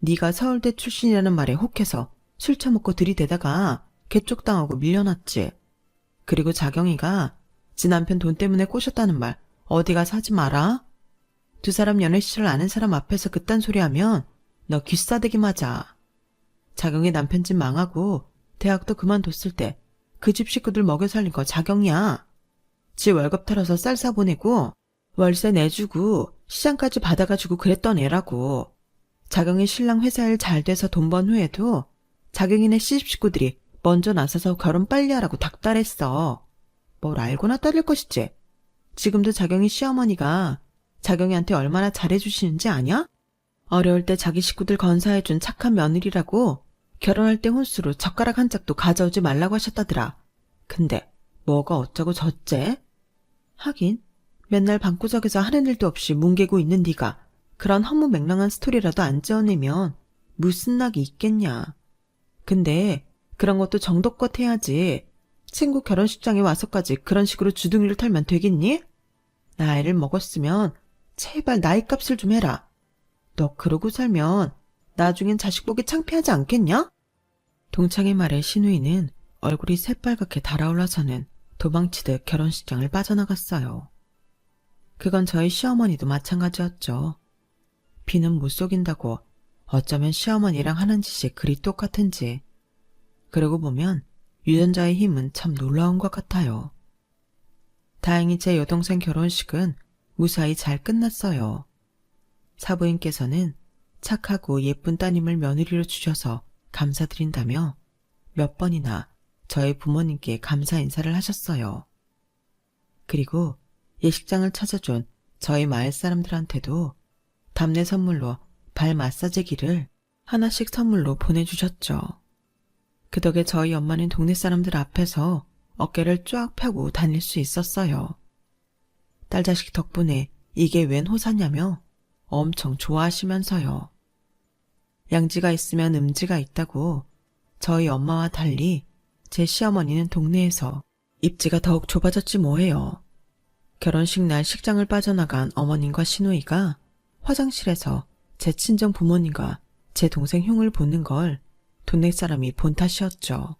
네가 서울대 출신이라는 말에 혹해서 술 처먹고 들이대다가 개쪽당하고 밀려났지. 그리고 자경이가 지 남편 돈 때문에 꼬셨다는 말 어디 가서 하지 마라. 두 사람 연애 시절 아는 사람 앞에서 그딴 소리 하면 너 귀싸대기 맞아. 자경이 남편 집 망하고 대학도 그만뒀을 때 그 집 식구들 먹여 살린 거 자경이야. 지 월급 털어서 쌀 사보내고 월세 내주고 시장까지 받아가지고 그랬던 애라고. 자경이 신랑 회사 일 잘 돼서 돈 번 후에도 자경이네 시집 식구들이 먼저 나서서 결혼 빨리 하라고 닥달했어. 뭘 알고나 따를 것이지. 지금도 자경이 시어머니가 자경이한테 얼마나 잘해주시는지 아냐? 어려울 때 자기 식구들 건사해준 착한 며느리라고 결혼할 때 혼수로 젓가락 한 짝도 가져오지 말라고 하셨다더라. 근데 뭐가 어쩌고 저째? 하긴 맨날 방구석에서 하는 일도 없이 뭉개고 있는 네가 그런 허무맹랑한 스토리라도 안 지어내면 무슨 낙이 있겠냐. 근데 그런 것도 정도껏 해야지. 친구 결혼식장에 와서까지 그런 식으로 주둥이를 털면 되겠니? 나이를 먹었으면 제발 나이값을 좀 해라. 너 그러고 살면 나중엔 자식 보기 창피하지 않겠냐? 동창의 말에 신우이는 얼굴이 새빨갛게 달아올라서는 도망치듯 결혼식장을 빠져나갔어요. 그건 저희 시어머니도 마찬가지였죠. 비는 못 속인다고 어쩌면 시어머니랑 하는 짓이 그리 똑같은지. 그러고 보면 유전자의 힘은 참 놀라운 것 같아요. 다행히 제 여동생 결혼식은 무사히 잘 끝났어요. 사부인께서는 착하고 예쁜 따님을 며느리로 주셔서 감사드린다며 몇 번이나 저희 부모님께 감사 인사를 하셨어요. 그리고 예식장을 찾아준 저희 마을 사람들한테도 답례 선물로 발 마사지기를 하나씩 선물로 보내주셨죠. 그 덕에 저희 엄마는 동네 사람들 앞에서 어깨를 쫙 펴고 다닐 수 있었어요. 딸 자식 덕분에 이게 웬 호사냐며 엄청 좋아하시면서요. 양지가 있으면 음지가 있다고 저희 엄마와 달리 제 시어머니는 동네에서 입지가 더욱 좁아졌지 뭐예요. 결혼식 날 식장을 빠져나간 어머님과 시누이가 화장실에서 제 친정 부모님과 제 동생 흉을 보는 걸 동네 사람이 본 탓이었죠.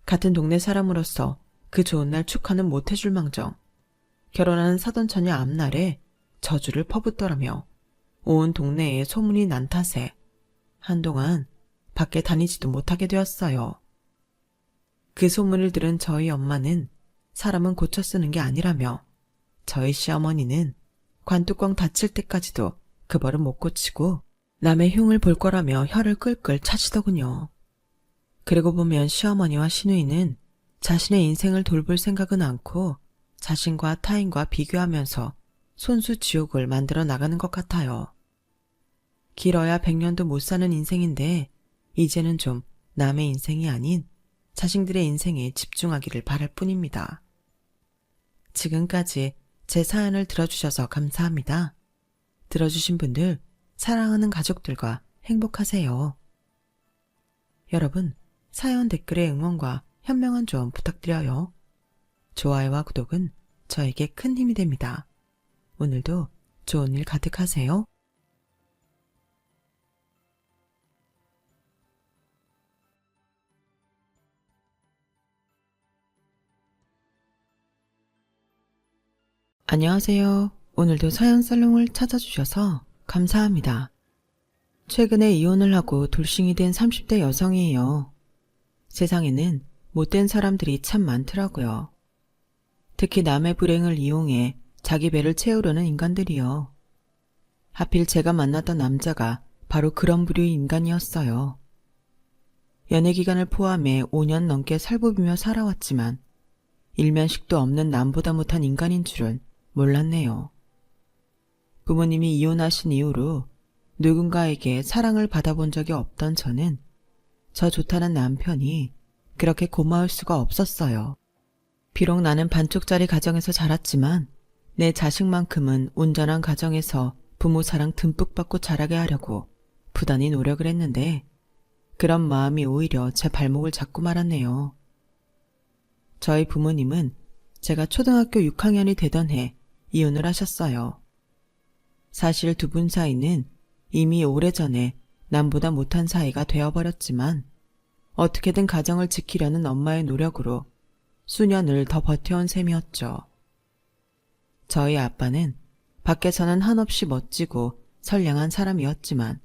같은 동네 사람으로서 그 좋은 날 축하는 못해줄 망정 결혼하는 사돈처녀 앞날에 저주를 퍼붓더라며 온 동네에 소문이 난 탓에 한동안 밖에 다니지도 못하게 되었어요. 그 소문을 들은 저희 엄마는 사람은 고쳐 쓰는 게 아니라며 저희 시어머니는 관뚜껑 닫힐 때까지도 그 버릇 못 고치고 남의 흉을 볼 거라며 혀를 끌끌 차시더군요. 그러고 보면 시어머니와 시누이는 자신의 인생을 돌볼 생각은 않고 자신과 타인과 비교하면서 손수 지옥을 만들어 나가는 것 같아요. 길어야 100년도 못 사는 인생인데 이제는 좀 남의 인생이 아닌 자신들의 인생에 집중하기를 바랄 뿐입니다. 지금까지 제 사연을 들어주셔서 감사합니다. 들어주신 분들 사랑하는 가족들과 행복하세요. 여러분, 사연 댓글의 응원과 현명한 조언 부탁드려요. 좋아요와 구독은 저에게 큰 힘이 됩니다. 오늘도 좋은 일 가득하세요. 안녕하세요. 오늘도 사연 살롱을 찾아주셔서 감사합니다. 최근에 이혼을 하고 돌싱이 된 30대 여성이에요. 세상에는 못된 사람들이 참 많더라고요. 특히 남의 불행을 이용해 자기 배를 채우려는 인간들이요. 하필 제가 만났던 남자가 바로 그런 부류의 인간이었어요. 연애 기간을 포함해 5년 넘게 살보비며 살아왔지만 일면식도 없는 남보다 못한 인간인 줄은 몰랐네요. 부모님이 이혼하신 이후로 누군가에게 사랑을 받아본 적이 없던 저는 저 좋다는 남편이 그렇게 고마울 수가 없었어요. 비록 나는 반쪽짜리 가정에서 자랐지만 내 자식만큼은 온전한 가정에서 부모 사랑 듬뿍 받고 자라게 하려고 부단히 노력을 했는데 그런 마음이 오히려 제 발목을 잡고 말았네요. 저희 부모님은 제가 초등학교 6학년이 되던 해 이혼을 하셨어요. 사실 두 분 사이는 이미 오래전에 남보다 못한 사이가 되어버렸지만 어떻게든 가정을 지키려는 엄마의 노력으로 수년을 더 버텨온 셈이었죠. 저희 아빠는 밖에서는 한없이 멋지고 선량한 사람이었지만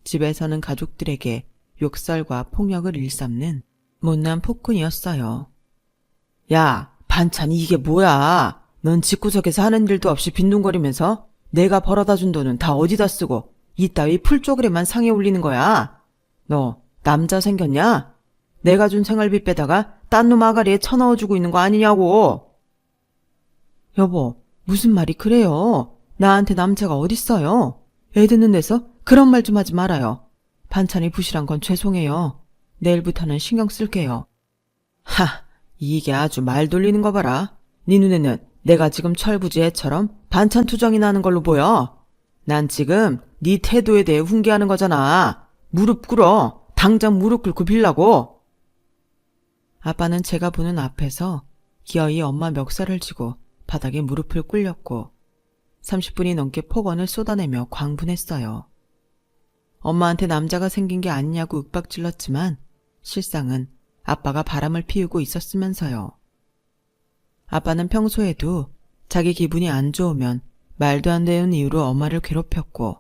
집에서는 가족들에게 욕설과 폭력을 일삼는 못난 폭군이었어요. 야, 반찬이 이게 뭐야? 넌 집구석에서 하는 일도 없이 빈둥거리면서 내가 벌어다 준 돈은 다 어디다 쓰고 이따위 풀쪼그레만 상에 올리는 거야? 너 남자 생겼냐? 내가 준 생활비 빼다가 딴 놈 아가리에 쳐넣어주고 있는 거 아니냐고. 여보, 무슨 말이 그래요? 나한테 남자가 어딨어요? 애 듣는 데서 그런 말 좀 하지 말아요. 반찬이 부실한 건 죄송해요. 내일부터는 신경 쓸게요. 하, 이게 아주 말 돌리는 거 봐라. 네 눈에는 내가 지금 철부지 애처럼 반찬 투정이 나는 걸로 보여. 난 지금 네 태도에 대해 훈계하는 거잖아. 무릎 꿇어. 당장 무릎 꿇고 빌라고. 아빠는 제가 보는 앞에서 기어이 엄마 멱살을 쥐고 바닥에 무릎을 꿇렸고 30분이 넘게 폭언을 쏟아내며 광분했어요. 엄마한테 남자가 생긴 게 아니냐고 윽박질렀지만 실상은 아빠가 바람을 피우고 있었으면서요. 아빠는 평소에도 자기 기분이 안 좋으면 말도 안 되는 이유로 엄마를 괴롭혔고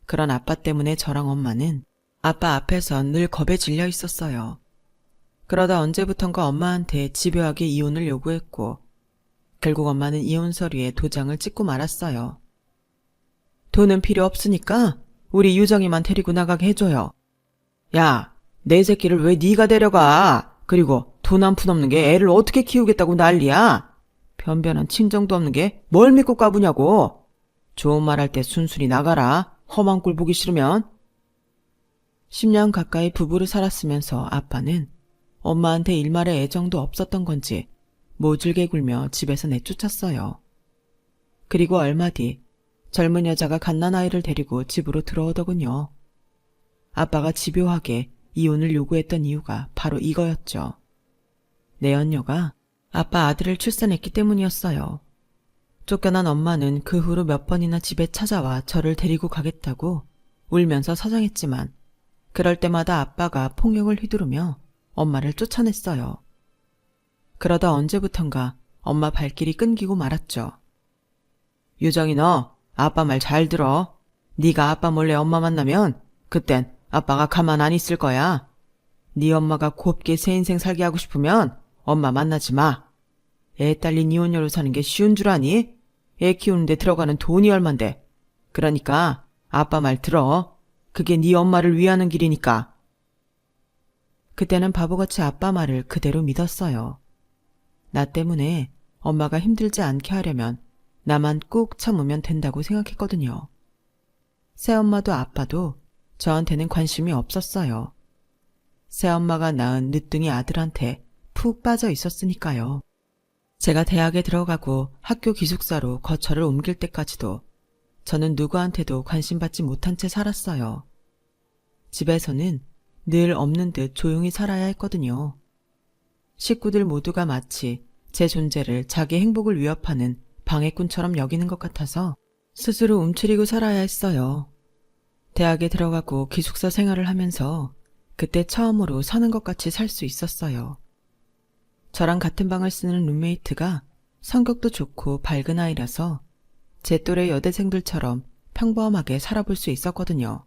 그런 아빠 때문에 저랑 엄마는 아빠 앞에선 늘 겁에 질려 있었어요. 그러다 언제부턴가 엄마한테 집요하게 이혼을 요구했고 결국 엄마는 이혼 서류에 도장을 찍고 말았어요. 돈은 필요 없으니까 우리 유정이만 데리고 나가게 해줘요. 야, 내 새끼를 왜 네가 데려가? 그리고 돈 한 푼 없는 게 애를 어떻게 키우겠다고 난리야? 변변한 친정도 없는 게 뭘 믿고 까부냐고. 좋은 말 할 때 순순히 나가라. 험한 꼴 보기 싫으면. 10년 가까이 부부로 살았으면서 아빠는 엄마한테 일말의 애정도 없었던 건지 모질게 굴며 집에서 내쫓았어요. 그리고 얼마 뒤 젊은 여자가 갓난아이를 데리고 집으로 들어오더군요. 아빠가 집요하게 이혼을 요구했던 이유가 바로 이거였죠. 내연녀가 아빠 아들을 출산했기 때문이었어요. 쫓겨난 엄마는 그 후로 몇 번이나 집에 찾아와 저를 데리고 가겠다고 울면서 사정했지만 그럴 때마다 아빠가 폭력을 휘두르며 엄마를 쫓아냈어요. 그러다 언제부턴가 엄마 발길이 끊기고 말았죠. 유정이 너 아빠 말 잘 들어. 네가 아빠 몰래 엄마 만나면 그땐 아빠가 가만 안 있을 거야. 네 엄마가 곱게 새 인생 살게 하고 싶으면 엄마 만나지 마. 애 딸린 이혼녀로 사는 게 쉬운 줄 아니? 애 키우는데 들어가는 돈이 얼만데. 그러니까 아빠 말 들어. 그게 네 엄마를 위하는 길이니까. 그때는 바보같이 아빠 말을 그대로 믿었어요. 나 때문에 엄마가 힘들지 않게 하려면 나만 꾹 참으면 된다고 생각했거든요. 새엄마도 아빠도 저한테는 관심이 없었어요. 새엄마가 낳은 늦둥이 아들한테 푹 빠져 있었으니까요. 제가 대학에 들어가고 학교 기숙사로 거처를 옮길 때까지도 저는 누구한테도 관심받지 못한 채 살았어요. 집에서는 늘 없는 듯 조용히 살아야 했거든요. 식구들 모두가 마치 제 존재를 자기 행복을 위협하는 방해꾼처럼 여기는 것 같아서 스스로 움츠리고 살아야 했어요. 대학에 들어가고 기숙사 생활을 하면서 그때 처음으로 사는 것 같이 살 수 있었어요. 저랑 같은 방을 쓰는 룸메이트가 성격도 좋고 밝은 아이라서 제 또래 여대생들처럼 평범하게 살아볼 수 있었거든요.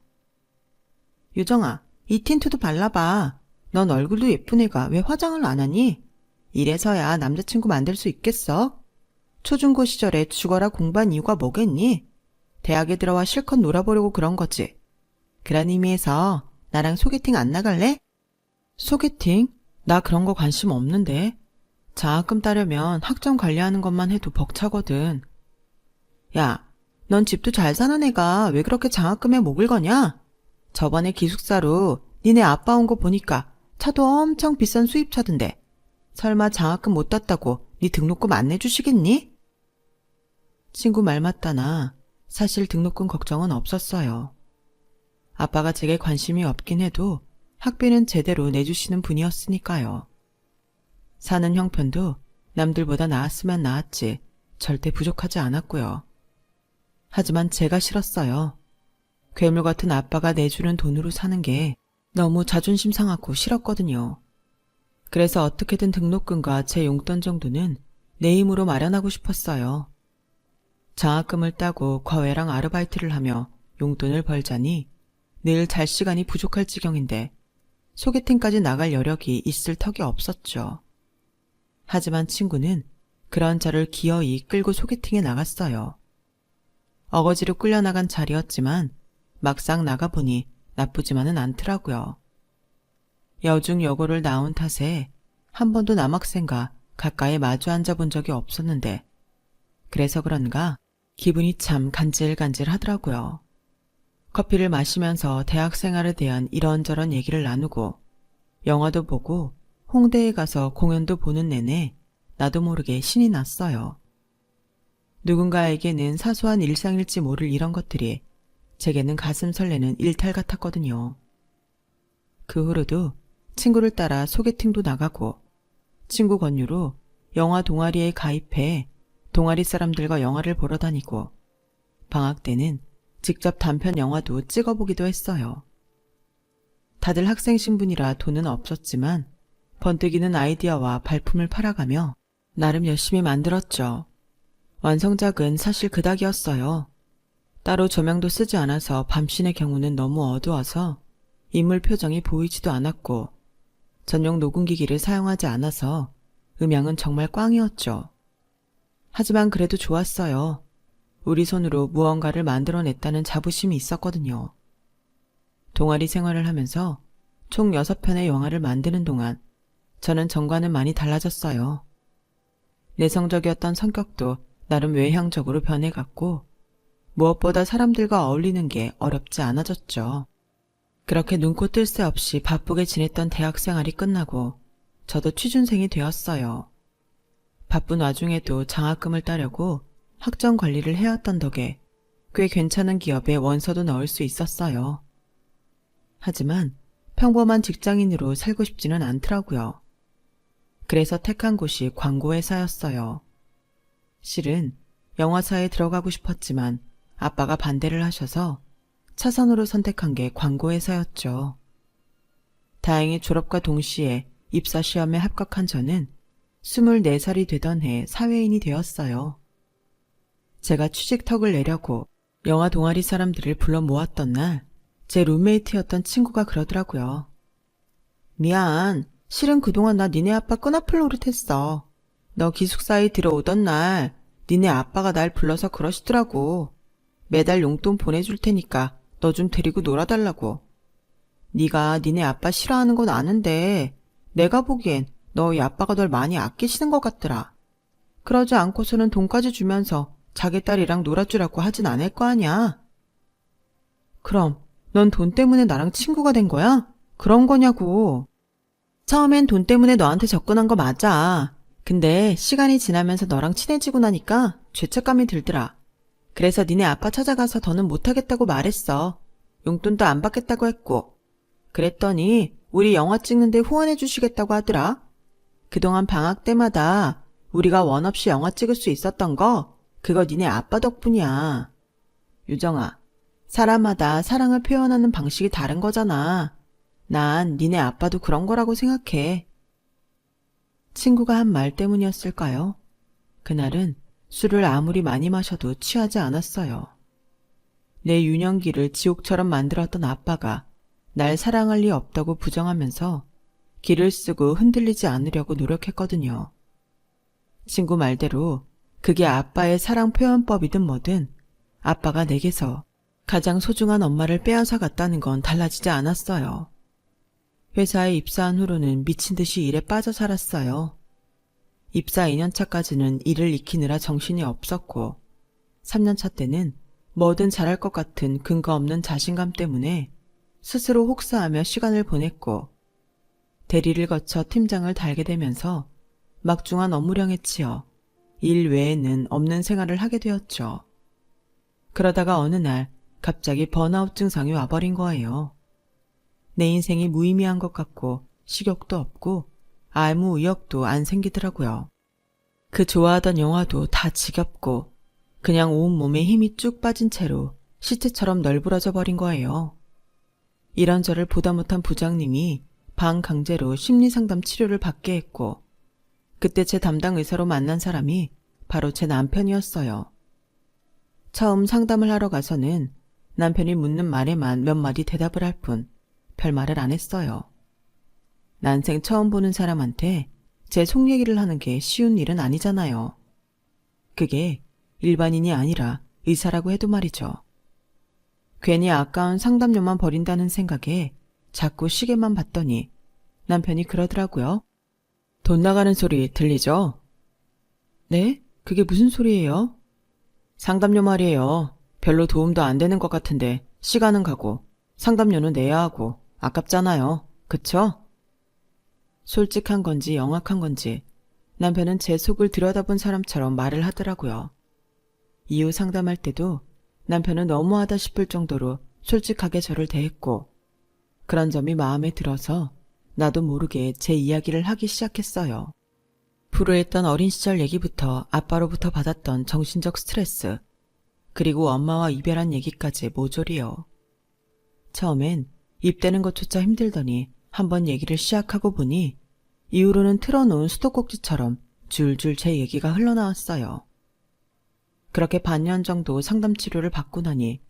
유정아, 이 틴트도 발라봐. 넌 얼굴도 예쁜 애가 왜 화장을 안 하니? 이래서야 남자친구 만들 수 있겠어? 초중고 시절에 죽어라 공부한 이유가 뭐겠니? 대학에 들어와 실컷 놀아보려고 그런 거지. 그런 의미에서 나랑 소개팅 안 나갈래? 소개팅? 나 그런 거 관심 없는데. 장학금 따려면 학점 관리하는 것만 해도 벅차거든. 야, 넌 집도 잘 사는 애가 왜 그렇게 장학금에 목을 거냐? 저번에 기숙사로 니네 아빠 온 거 보니까 차도 엄청 비싼 수입차던데. 설마 장학금 못 땄다고 네 등록금 안 내주시겠니? 친구 말 맞다나 사실 등록금 걱정은 없었어요. 아빠가 제게 관심이 없긴 해도 학비는 제대로 내주시는 분이었으니까요. 사는 형편도 남들보다 나았으면 나았지 절대 부족하지 않았고요. 하지만 제가 싫었어요. 괴물 같은 아빠가 내주는 돈으로 사는 게 너무 자존심 상하고 싫었거든요. 그래서 어떻게든 등록금과 제 용돈 정도는 내 힘으로 마련하고 싶었어요. 장학금을 따고 과외랑 아르바이트를 하며 용돈을 벌자니 늘 잘 시간이 부족할 지경인데 소개팅까지 나갈 여력이 있을 턱이 없었죠. 하지만 친구는 그런 저를 기어이 끌고 소개팅에 나갔어요. 어거지로 끌려나간 자리였지만 막상 나가보니 나쁘지만은 않더라고요. 여중 여고를 나온 탓에 한 번도 남학생과 가까이 마주 앉아본 적이 없었는데 그래서 그런가 기분이 참 간질간질 하더라고요. 커피를 마시면서 대학 생활에 대한 이런저런 얘기를 나누고 영화도 보고 홍대에 가서 공연도 보는 내내 나도 모르게 신이 났어요. 누군가에게는 사소한 일상일지 모를 이런 것들이 제게는 가슴 설레는 일탈 같았거든요. 그 후로도 친구를 따라 소개팅도 나가고 친구 권유로 영화 동아리에 가입해 동아리 사람들과 영화를 보러 다니고 방학 때는 직접 단편 영화도 찍어보기도 했어요. 다들 학생 신분이라 돈은 없었지만 번뜩이는 아이디어와 발품을 팔아가며 나름 열심히 만들었죠. 완성작은 사실 그닥이었어요. 따로 조명도 쓰지 않아서 밤신의 경우는 너무 어두워서 인물 표정이 보이지도 않았고 전용 녹음기기를 사용하지 않아서 음향은 정말 꽝이었죠. 하지만 그래도 좋았어요. 우리 손으로 무언가를 만들어냈다는 자부심이 있었거든요. 동아리 생활을 하면서 총 6편의 영화를 만드는 동안 저는 전과는 많이 달라졌어요. 내성적이었던 성격도 나름 외향적으로 변해갔고 무엇보다 사람들과 어울리는 게 어렵지 않아졌죠. 그렇게 눈코 뜰 새 없이 바쁘게 지냈던 대학생활이 끝나고 저도 취준생이 되었어요. 바쁜 와중에도 장학금을 따려고 학점 관리를 해왔던 덕에 꽤 괜찮은 기업에 원서도 넣을 수 있었어요. 하지만 평범한 직장인으로 살고 싶지는 않더라고요. 그래서 택한 곳이 광고회사였어요. 실은 영화사에 들어가고 싶었지만 아빠가 반대를 하셔서 차선으로 선택한 게 광고회사였죠. 다행히 졸업과 동시에 입사시험에 합격한 저는 24살이 되던 해 사회인이 되었어요. 제가 취직턱을 내려고 영화 동아리 사람들을 불러 모았던 날 제 룸메이트였던 친구가 그러더라고요. 미안, 실은 그동안 나 니네 아빠 끈아플 노릇했어. 너 기숙사에 들어오던 날 니네 아빠가 날 불러서 그러시더라고. 매달 용돈 보내줄 테니까 너 좀 데리고 놀아달라고. 네가 니네 아빠 싫어하는 건 아는데 내가 보기엔 너희 아빠가 널 많이 아끼시는 것 같더라. 그러지 않고서는 돈까지 주면서 자기 딸이랑 놀아주라고 하진 않을 거 아냐. 그럼 넌 돈 때문에 나랑 친구가 된 거야? 그런 거냐고. 처음엔 돈 때문에 너한테 접근한 거 맞아. 근데 시간이 지나면서 너랑 친해지고 나니까 죄책감이 들더라. 그래서 니네 아빠 찾아가서 더는 못하겠다고 말했어. 용돈도 안 받겠다고 했고. 그랬더니 우리 영화 찍는데 후원해 주시겠다고 하더라. 그동안 방학 때마다 우리가 원 없이 영화 찍을 수 있었던 거 그거 니네 아빠 덕분이야. 유정아, 사람마다 사랑을 표현하는 방식이 다른 거잖아. 난 니네 아빠도 그런 거라고 생각해. 친구가 한 말 때문이었을까요? 그날은 술을 아무리 많이 마셔도 취하지 않았어요. 내 유년기를 지옥처럼 만들었던 아빠가 날 사랑할 리 없다고 부정하면서 기를 쓰고 흔들리지 않으려고 노력했거든요. 친구 말대로 그게 아빠의 사랑 표현법이든 뭐든 아빠가 내게서 가장 소중한 엄마를 빼앗아 갔다는 건 달라지지 않았어요. 회사에 입사한 후로는 미친 듯이 일에 빠져 살았어요. 입사 2년차까지는 일을 익히느라 정신이 없었고 3년차 때는 뭐든 잘할 것 같은 근거 없는 자신감 때문에 스스로 혹사하며 시간을 보냈고 대리를 거쳐 팀장을 달게 되면서 막중한 업무량에 치여 일 외에는 없는 생활을 하게 되었죠. 그러다가 어느 날 갑자기 번아웃 증상이 와버린 거예요. 내 인생이 무의미한 것 같고 식욕도 없고 아무 의욕도 안 생기더라고요. 그 좋아하던 영화도 다 지겹고 그냥 온몸에 힘이 쭉 빠진 채로 시체처럼 널브러져 버린 거예요. 이런 저를 보다 못한 부장님이 반강제로 심리상담 치료를 받게 했고 그때 제 담당 의사로 만난 사람이 바로 제 남편이었어요. 처음 상담을 하러 가서는 남편이 묻는 말에만 몇 마디 대답을 할 뿐 별말을 안 했어요. 난생 처음 보는 사람한테 제 속 얘기를 하는 게 쉬운 일은 아니잖아요. 그게 일반인이 아니라 의사라고 해도 말이죠. 괜히 아까운 상담료만 버린다는 생각에 자꾸 시계만 봤더니 남편이 그러더라고요. 돈 나가는 소리 들리죠? 네? 그게 무슨 소리예요? 상담료 말이에요. 별로 도움도 안 되는 것 같은데 시간은 가고 상담료는 내야 하고 아깝잖아요. 그쵸? 솔직한 건지 영악한 건지 남편은 제 속을 들여다본 사람처럼 말을 하더라고요. 이후 상담할 때도 남편은 너무하다 싶을 정도로 솔직하게 저를 대했고 그런 점이 마음에 들어서 나도 모르게 제 이야기를 하기 시작했어요. 불우했던 어린 시절 얘기부터 아빠로부터 받았던 정신적 스트레스, 그리고 엄마와 이별한 얘기까지 모조리요. 처음엔 입대는 것조차 힘들더니 한번 얘기를 시작하고 보니 이후로는 틀어놓은 수도꼭지처럼 줄줄 제 얘기가 흘러나왔어요. 그렇게 반년 정도 상담 치료를 받고 나니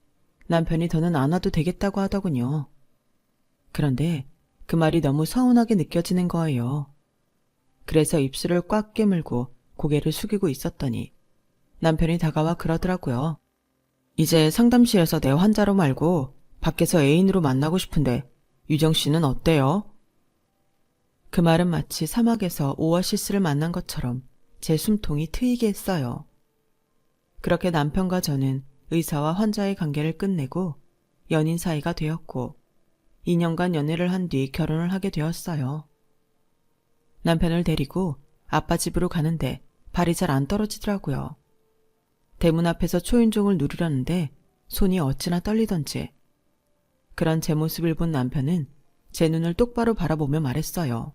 남편이 더는 안 와도 되겠다고 하더군요. 그런데 그 말이 너무 서운하게 느껴지는 거예요. 그래서 입술을 꽉 깨물고 고개를 숙이고 있었더니 남편이 다가와 그러더라고요. 이제 상담실에서 내 환자로 말고 밖에서 애인으로 만나고 싶은데 유정 씨는 어때요? 그 말은 마치 사막에서 오아시스를 만난 것처럼 제 숨통이 트이게 했어요. 그렇게 남편과 저는 의사와 환자의 관계를 끝내고 연인 사이가 되었고 2년간 연애를 한 뒤 결혼을 하게 되었어요. 남편을 데리고 아빠 집으로 가는데 발이 잘 안 떨어지더라고요. 대문 앞에서 초인종을 누르려는데 손이 어찌나 떨리던지. 그런 제 모습을 본 남편은 제 눈을 똑바로 바라보며 말했어요.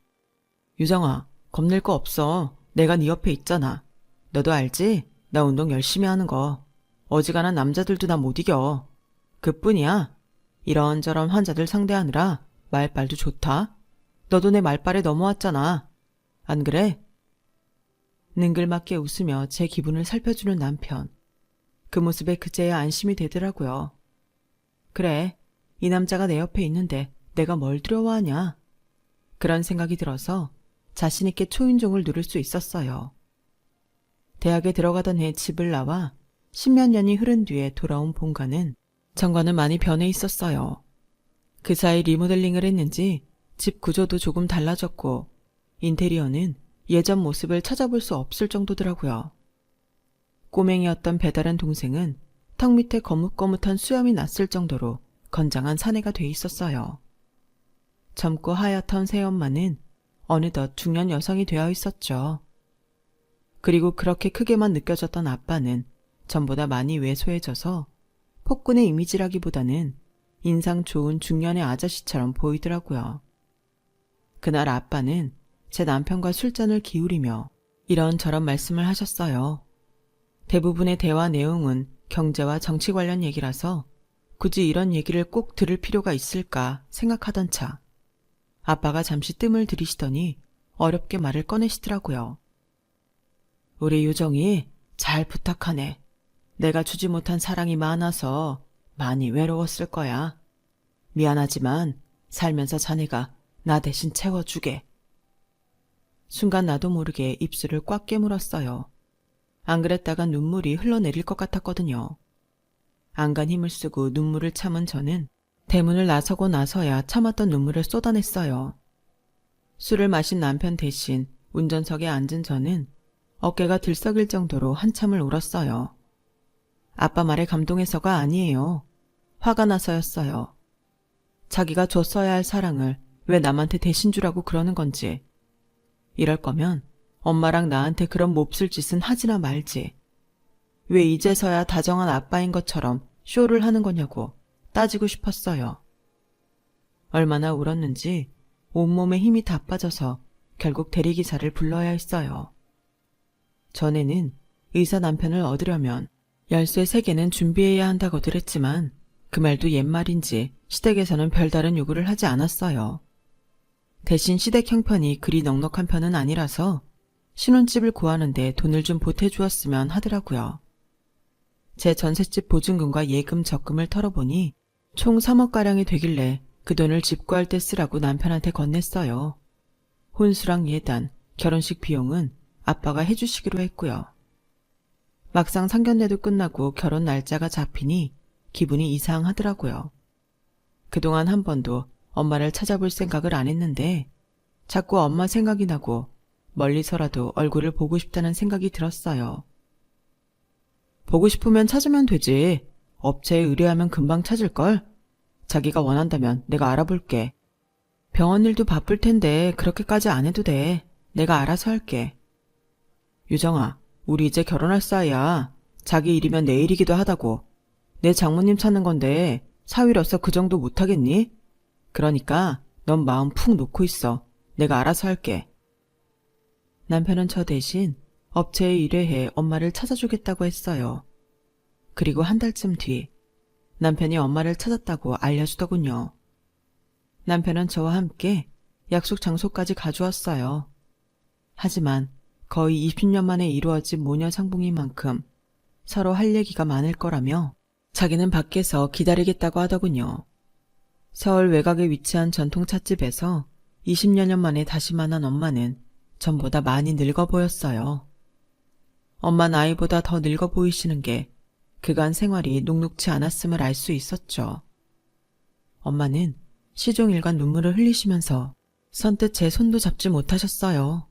유정아, 겁낼 거 없어. 내가 네 옆에 있잖아. 너도 알지? 나 운동 열심히 하는 거. 어지간한 남자들도 나 못 이겨. 그뿐이야. 이런저런 환자들 상대하느라 말빨도 좋다. 너도 내 말빨에 넘어왔잖아. 안 그래? 능글맞게 웃으며 제 기분을 살펴주는 남편. 그 모습에 그제야 안심이 되더라고요. 그래, 이 남자가 내 옆에 있는데 내가 뭘 두려워하냐. 그런 생각이 들어서 자신 있게 초인종을 누를 수 있었어요. 대학에 들어가던 해 집을 나와 10몇 년이 흐른 뒤에 돌아온 본가는 전과는 많이 변해 있었어요. 그 사이 리모델링을 했는지 집 구조도 조금 달라졌고 인테리어는 예전 모습을 찾아볼 수 없을 정도더라고요. 꼬맹이였던 배다른 동생은 턱 밑에 거뭇거뭇한 수염이 났을 정도로 건장한 사내가 돼 있었어요. 젊고 하얗던 새엄마는 어느덧 중년 여성이 되어 있었죠. 그리고 그렇게 크게만 느껴졌던 아빠는 전보다 많이 왜소해져서 폭군의 이미지라기보다는 인상 좋은 중년의 아저씨처럼 보이더라고요. 그날 아빠는 제 남편과 술잔을 기울이며 이런저런 말씀을 하셨어요. 대부분의 대화 내용은 경제와 정치 관련 얘기라서 굳이 이런 얘기를 꼭 들을 필요가 있을까 생각하던 차 아빠가 잠시 뜸을 들이시더니 어렵게 말을 꺼내시더라고요. 우리 유정이 잘 부탁하네. 내가 주지 못한 사랑이 많아서 많이 외로웠을 거야. 미안하지만 살면서 자네가 나 대신 채워주게. 순간 나도 모르게 입술을 꽉 깨물었어요. 안 그랬다간 눈물이 흘러내릴 것 같았거든요. 안간 힘을 쓰고 눈물을 참은 저는 대문을 나서고 나서야 참았던 눈물을 쏟아냈어요. 술을 마신 남편 대신 운전석에 앉은 저는 어깨가 들썩일 정도로 한참을 울었어요. 아빠 말에 감동해서가 아니에요. 화가 나서였어요. 자기가 줬어야 할 사랑을 왜 남한테 대신 주라고 그러는 건지. 이럴 거면 엄마랑 나한테 그런 몹쓸 짓은 하지나 말지. 왜 이제서야 다정한 아빠인 것처럼 쇼를 하는 거냐고 따지고 싶었어요. 얼마나 울었는지 온몸에 힘이 다 빠져서 결국 대리기사를 불러야 했어요. 전에는 의사 남편을 얻으려면 열쇠 3개는 준비해야 한다고들 했지만 그 말도 옛말인지 시댁에서는 별다른 요구를 하지 않았어요. 대신 시댁 형편이 그리 넉넉한 편은 아니라서 신혼집을 구하는데 돈을 좀 보태주었으면 하더라고요. 제 전셋집 보증금과 예금 적금을 털어보니 총 3억가량이 되길래 그 돈을 집 구할 때 쓰라고 남편한테 건넸어요. 혼수랑 예단, 결혼식 비용은 아빠가 해주시기로 했고요. 막상 상견례도 끝나고 결혼 날짜가 잡히니 기분이 이상하더라고요. 그동안 한 번도 엄마를 찾아볼 생각을 안 했는데 자꾸 엄마 생각이 나고 멀리서라도 얼굴을 보고 싶다는 생각이 들었어요. 보고 싶으면 찾으면 되지. 업체에 의뢰하면 금방 찾을걸? 자기가 원한다면 내가 알아볼게. 병원 일도 바쁠 텐데 그렇게까지 안 해도 돼. 내가 알아서 할게. 유정아, 우리 이제 결혼할 사이야. 자기 일이면 내 일이기도 하다고. 내 장모님 찾는 건데 사위로서 그 정도 못하겠니? 그러니까 넌 마음 푹 놓고 있어. 내가 알아서 할게. 남편은 저 대신 업체에 의뢰해 엄마를 찾아주겠다고 했어요. 그리고 한 달쯤 뒤 남편이 엄마를 찾았다고 알려주더군요. 남편은 저와 함께 약속 장소까지 가주었어요. 하지만 거의 20년 만에 이루어진 모녀 상봉인 만큼 서로 할 얘기가 많을 거라며 자기는 밖에서 기다리겠다고 하더군요. 서울 외곽에 위치한 전통 찻집에서 20여 년 만에 다시 만난 엄마는 전보다 많이 늙어 보였어요. 엄마 나이보다 더 늙어 보이시는 게 그간 생활이 녹록지 않았음을 알 수 있었죠. 엄마는 시종일관 눈물을 흘리시면서 선뜻 제 손도 잡지 못하셨어요.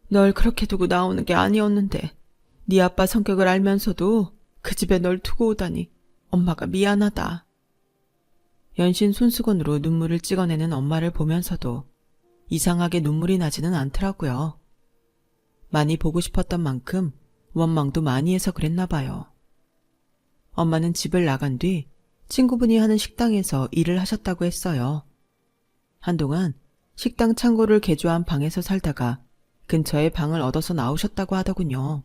널 그렇게 두고 나오는 게 아니었는데 네 아빠 성격을 알면서도 그 집에 널 두고 오다니 엄마가 미안하다. 연신 손수건으로 눈물을 찍어내는 엄마를 보면서도 이상하게 눈물이 나지는 않더라고요. 많이 보고 싶었던 만큼 원망도 많이 해서 그랬나 봐요. 엄마는 집을 나간 뒤 친구분이 하는 식당에서 일을 하셨다고 했어요. 한동안 식당 창고를 개조한 방에서 살다가 근처에 방을 얻어서 나오셨다고 하더군요.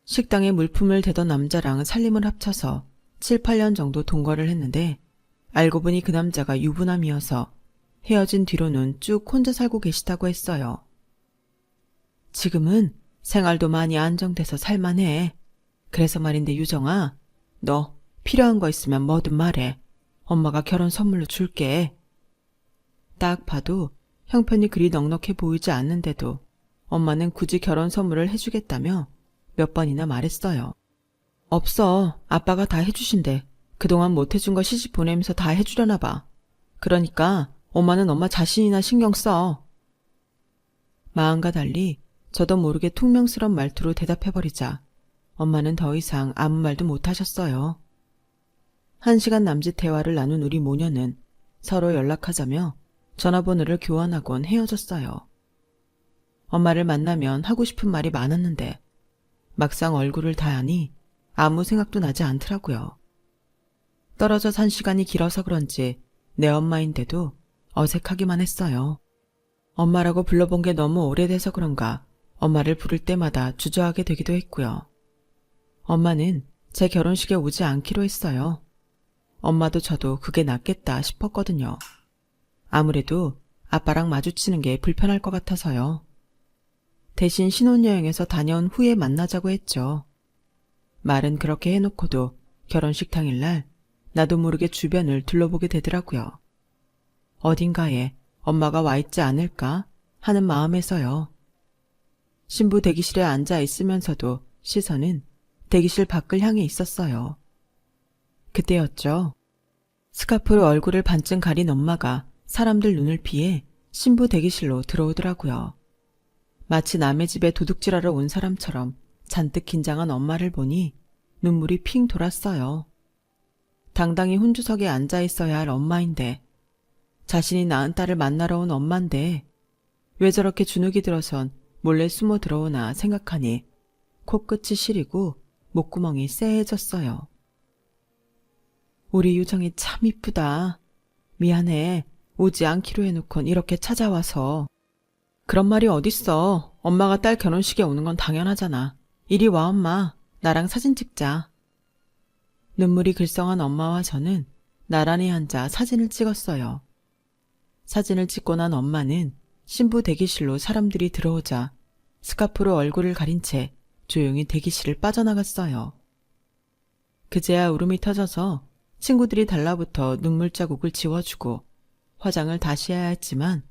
식당에 물품을 대던 남자랑 살림을 합쳐서 7, 8년 정도 동거를 했는데 알고 보니 그 남자가 유부남이어서 헤어진 뒤로는 쭉 혼자 살고 계시다고 했어요. 지금은 생활도 많이 안정돼서 살만해. 그래서 말인데 유정아, 너 필요한 거 있으면 뭐든 말해. 엄마가 결혼 선물로 줄게. 딱 봐도 형편이 그리 넉넉해 보이지 않는데도 엄마는 굳이 결혼 선물을 해주겠다며 몇 번이나 말했어요. 없어. 아빠가 다 해주신대. 그동안 못 해준 거 시집 보내면서 다 해주려나 봐. 그러니까 엄마는 엄마 자신이나 신경 써. 마음과 달리 저도 모르게 퉁명스런 말투로 대답해버리자 엄마는 더 이상 아무 말도 못하셨어요. 1시간 남짓 대화를 나눈 우리 모녀는 서로 연락하자며 전화번호를 교환하곤 헤어졌어요. 엄마를 만나면 하고 싶은 말이 많았는데 막상 얼굴을 다하니 아무 생각도 나지 않더라고요. 떨어져 산 시간이 길어서 그런지 내 엄마인데도 어색하기만 했어요. 엄마라고 불러본 게 너무 오래돼서 그런가 엄마를 부를 때마다 주저하게 되기도 했고요. 엄마는 제 결혼식에 오지 않기로 했어요. 엄마도 저도 그게 낫겠다 싶었거든요. 아무래도 아빠랑 마주치는 게 불편할 것 같아서요. 대신 신혼여행에서 다녀온 후에 만나자고 했죠. 말은 그렇게 해놓고도 결혼식 당일날 나도 모르게 주변을 둘러보게 되더라고요. 어딘가에 엄마가 와 있지 않을까 하는 마음에서요. 신부 대기실에 앉아 있으면서도 시선은 대기실 밖을 향해 있었어요. 그때였죠. 스카프로 얼굴을 반쯤 가린 엄마가 사람들 눈을 피해 신부 대기실로 들어오더라고요. 마치 남의 집에 도둑질하러 온 사람처럼 잔뜩 긴장한 엄마를 보니 눈물이 핑 돌았어요. 당당히 혼주석에 앉아 있어야 할 엄마인데, 자신이 낳은 딸을 만나러 온 엄마인데 왜 저렇게 주눅이 들어선 몰래 숨어 들어오나 생각하니 코끝이 시리고 목구멍이 쎄해졌어요. 우리 유정이 참 이쁘다. 미안해. 오지 않기로 해놓곤 이렇게 찾아와서. 그런 말이 어딨어. 엄마가 딸 결혼식에 오는 건 당연하잖아. 이리 와 엄마. 나랑 사진 찍자. 눈물이 글썽한 엄마와 저는 나란히 앉아 사진을 찍었어요. 사진을 찍고 난 엄마는 신부 대기실로 사람들이 들어오자 스카프로 얼굴을 가린 채 조용히 대기실을 빠져나갔어요. 그제야 울음이 터져서 친구들이 달라붙어 눈물 자국을 지워주고 화장을 다시 해야 했지만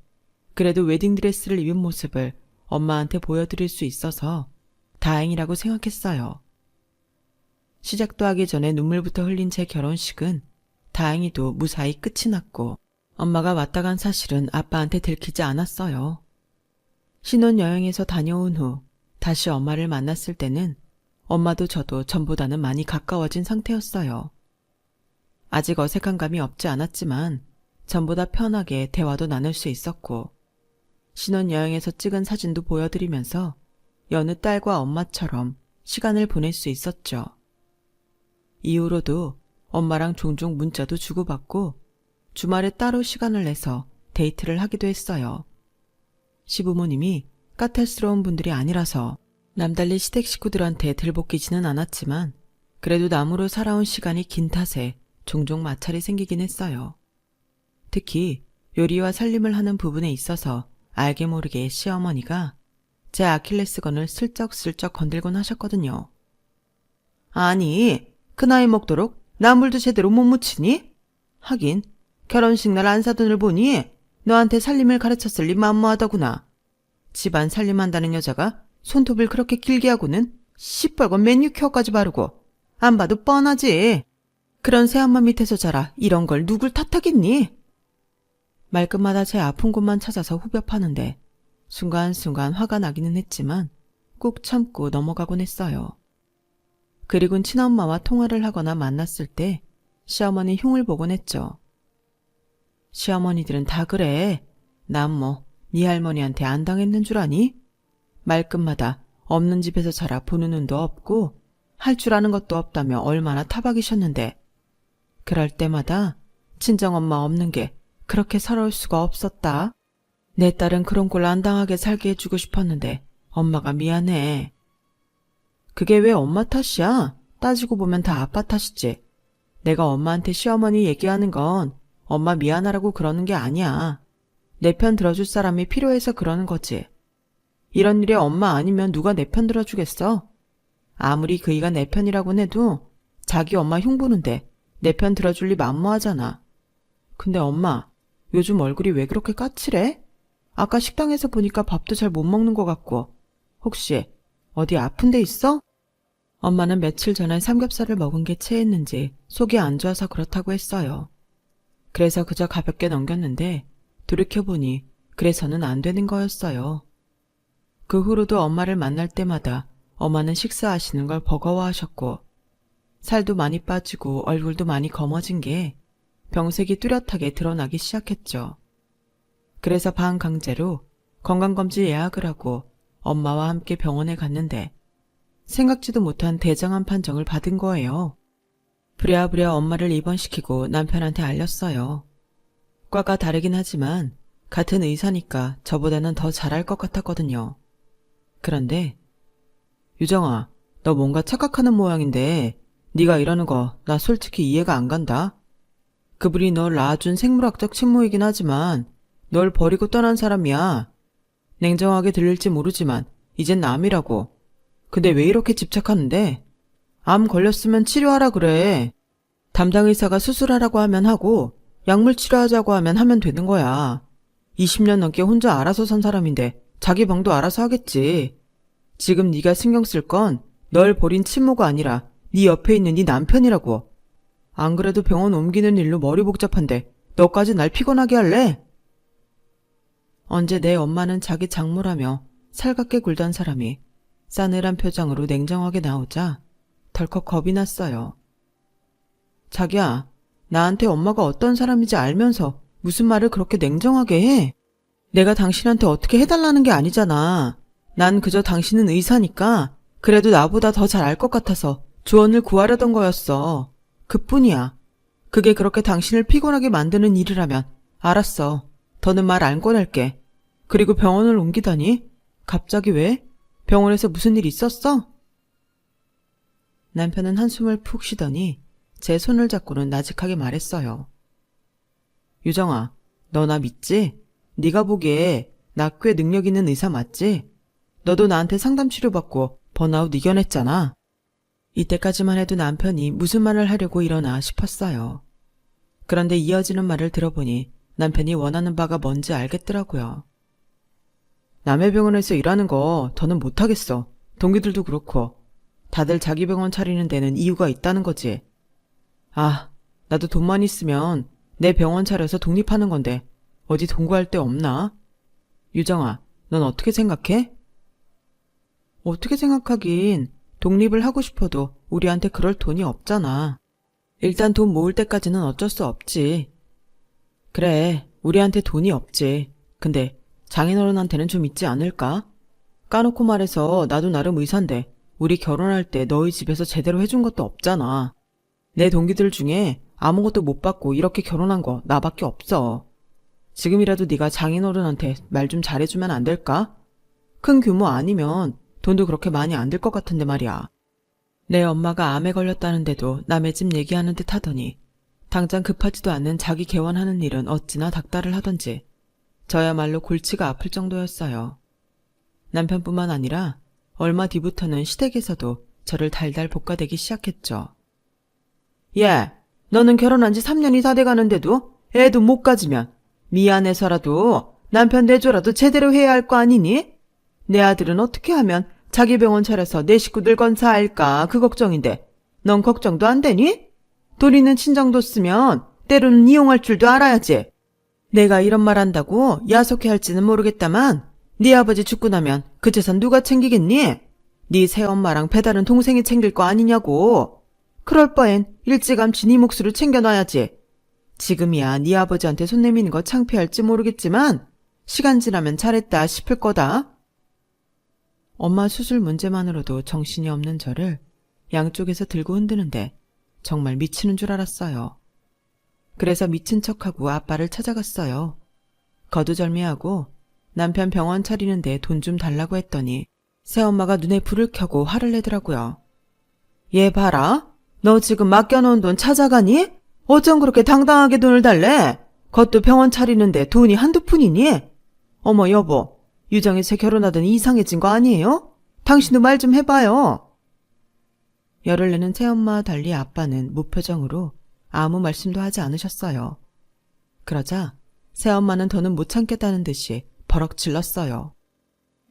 그래도 웨딩드레스를 입은 모습을 엄마한테 보여드릴 수 있어서 다행이라고 생각했어요. 시작도 하기 전에 눈물부터 흘린 제 결혼식은 다행히도 무사히 끝이 났고 엄마가 왔다 간 사실은 아빠한테 들키지 않았어요. 신혼여행에서 다녀온 후 다시 엄마를 만났을 때는 엄마도 저도 전보다는 많이 가까워진 상태였어요. 아직 어색한 감이 없지 않았지만 전보다 편하게 대화도 나눌 수 있었고 신혼여행에서 찍은 사진도 보여드리면서 여느 딸과 엄마처럼 시간을 보낼 수 있었죠. 이후로도 엄마랑 종종 문자도 주고받고 주말에 따로 시간을 내서 데이트를 하기도 했어요. 시부모님이 까탈스러운 분들이 아니라서 남달리 시댁 식구들한테 들볶이지는 않았지만 그래도 남으로 살아온 시간이 긴 탓에 종종 마찰이 생기긴 했어요. 특히 요리와 살림을 하는 부분에 있어서 알게 모르게 시어머니가 제 아킬레스건을 슬쩍슬쩍 건들곤 하셨거든요. 아니, 그 나이 먹도록 나물도 제대로 못 무치니? 하긴 결혼식 날 안 사돈을 보니 너한테 살림을 가르쳤을 리 만무하더구나. 집안 살림한다는 여자가 손톱을 그렇게 길게 하고는 시뻘건 매니큐어까지 바르고 안 봐도 뻔하지. 그런 새엄마 밑에서 자라 이런 걸 누굴 탓하겠니? 말끝마다 제 아픈 곳만 찾아서 후벼 파는데 순간순간 화가 나기는 했지만 꾹 참고 넘어가곤 했어요. 그리곤 친엄마와 통화를 하거나 만났을 때 시어머니 흉을 보곤 했죠. 시어머니들은 다 그래. 난 뭐 네 할머니한테 안 당했는 줄 아니? 말끝마다 없는 집에서 자라 보는 눈도 없고 할 줄 아는 것도 없다며 얼마나 타박이셨는데 그럴 때마다 친정엄마 없는 게 그렇게 서러울 수가 없었다. 내 딸은 그런 꼴 안 당하게 살게 해주고 싶었는데 엄마가 미안해. 그게 왜 엄마 탓이야? 따지고 보면 다 아빠 탓이지. 내가 엄마한테 시어머니 얘기하는 건 엄마 미안하라고 그러는 게 아니야. 내 편 들어줄 사람이 필요해서 그러는 거지. 이런 일에 엄마 아니면 누가 내 편 들어주겠어? 아무리 그이가 내 편이라고는 해도 자기 엄마 흉보는데 내 편 들어줄 리 만무하잖아. 근데 엄마, 요즘 얼굴이 왜 그렇게 까칠해? 아까 식당에서 보니까 밥도 잘 못 먹는 것 같고 혹시 어디 아픈 데 있어? 엄마는 며칠 전에 삼겹살을 먹은 게 체했는지 속이 안 좋아서 그렇다고 했어요. 그래서 그저 가볍게 넘겼는데 돌이켜보니 그래서는 안 되는 거였어요. 그 후로도 엄마를 만날 때마다 엄마는 식사하시는 걸 버거워하셨고 살도 많이 빠지고 얼굴도 많이 검어진 게 병색이 뚜렷하게 드러나기 시작했죠. 그래서 반강제로 건강검진 예약을 하고 엄마와 함께 병원에 갔는데 생각지도 못한 대장암 판정을 받은 거예요. 부랴부랴 엄마를 입원시키고 남편한테 알렸어요. 과가 다르긴 하지만 같은 의사니까 저보다는 더 잘할 것 같았거든요. 그런데 유정아, 너 뭔가 착각하는 모양인데 네가 이러는 거 나 솔직히 이해가 안 간다. 그분이 널 낳아준 생물학적 친모이긴 하지만 널 버리고 떠난 사람이야. 냉정하게 들릴지 모르지만 이젠 남이라고. 근데 왜 이렇게 집착하는데? 암 걸렸으면 치료하라 그래. 담당 의사가 수술하라고 하면 하고 약물 치료하자고 하면 되는 거야. 20년 넘게 혼자 알아서 산 사람인데 자기 병도 알아서 하겠지. 지금 네가 신경 쓸 건 널 버린 친모가 아니라 네 옆에 있는 네 남편이라고. 안 그래도 병원 옮기는 일로 머리 복잡한데 너까지 날 피곤하게 할래? 언제 내 엄마는 자기 장모라며 살갑게 굴던 사람이 싸늘한 표정으로 냉정하게 나오자 덜컥 겁이 났어요. 자기야, 나한테 엄마가 어떤 사람인지 알면서 무슨 말을 그렇게 냉정하게 해? 내가 당신한테 어떻게 해달라는 게 아니잖아. 난 그저 당신은 의사니까 그래도 나보다 더 잘 알 것 같아서 조언을 구하려던 거였어. 그뿐이야. 그게 그렇게 당신을 피곤하게 만드는 일이라면 알았어. 더는 말 안 꺼낼게. 그리고 병원을 옮기다니? 갑자기 왜? 병원에서 무슨 일 있었어? 남편은 한숨을 푹 쉬더니 제 손을 잡고는 나직하게 말했어요. 유정아, 너 나 믿지? 네가 보기에 나 꽤 능력 있는 의사 맞지? 너도 나한테 상담 치료받고 번아웃 이겨냈잖아. 이때까지만 해도 남편이 무슨 말을 하려고 이러나 싶었어요. 그런데 이어지는 말을 들어보니 남편이 원하는 바가 뭔지 알겠더라고요. 남의 병원에서 일하는 거 더는 못하겠어. 동기들도 그렇고. 다들 자기 병원 차리는 데는 이유가 있다는 거지. 아, 나도 돈만 있으면 내 병원 차려서 독립하는 건데 어디 동거할 데 없나? 유정아, 넌 어떻게 생각해? 어떻게 생각하긴 독립을 하고 싶어도 우리한테 그럴 돈이 없잖아. 일단 돈 모을 때까지는 어쩔 수 없지. 그래, 우리한테 돈이 없지. 근데 장인어른한테는 좀 있지 않을까? 까놓고 말해서 나도 나름 의사인데 우리 결혼할 때 너희 집에서 제대로 해준 것도 없잖아. 내 동기들 중에 아무것도 못 받고 이렇게 결혼한 거 나밖에 없어. 지금이라도 네가 장인어른한테 말 좀 잘해주면 안 될까? 큰 규모 아니면 돈도 그렇게 많이 안 들 것 같은데 말이야. 내 엄마가 암에 걸렸다는데도 남의 집 얘기하는 듯 하더니 당장 급하지도 않는 자기 개원하는 일은 어찌나 닥달을 하던지 저야말로 골치가 아플 정도였어요. 남편뿐만 아니라 얼마 뒤부터는 시댁에서도 저를 달달 볶아대기 시작했죠. 예, 너는 결혼한 지 3년이 다 돼가는데도 애도 못 가지면 미안해서라도 남편 내조라도 제대로 해야 할 거 아니니? 내 아들은 어떻게 하면 자기 병원 차려서 내 식구들 건사할까 그 걱정인데 넌 걱정도 안 되니? 돈 있는 친정도 쓰면 때로는 이용할 줄도 알아야지. 내가 이런 말 한다고 야속해 할지는 모르겠다만 네 아버지 죽고 나면 그 재산 누가 챙기겠니? 네 새엄마랑 배다른 동생이 챙길 거 아니냐고. 그럴 바엔 일찌감치 네 몫으로 챙겨놔야지. 지금이야 네 아버지한테 손 내미는 거 창피할지 모르겠지만 시간 지나면 잘했다 싶을 거다. 엄마 수술 문제만으로도 정신이 없는 저를 양쪽에서 들고 흔드는데 정말 미치는 줄 알았어요. 그래서 미친 척하고 아빠를 찾아갔어요. 거두절미하고 남편 병원 차리는데 돈 좀 달라고 했더니 새엄마가 눈에 불을 켜고 화를 내더라고요. 얘 봐라. 너 지금 맡겨놓은 돈 찾아가니? 어쩜 그렇게 당당하게 돈을 달래? 그것도 병원 차리는데 돈이 한두 푼이니? 어머 여보, 유정이 제 결혼하더니 이상해진 거 아니에요? 당신도 말 좀 해봐요. 열을 내는 새엄마와 달리 아빠는 무표정으로 아무 말씀도 하지 않으셨어요. 그러자 새엄마는 더는 못 참겠다는 듯이 버럭 질렀어요.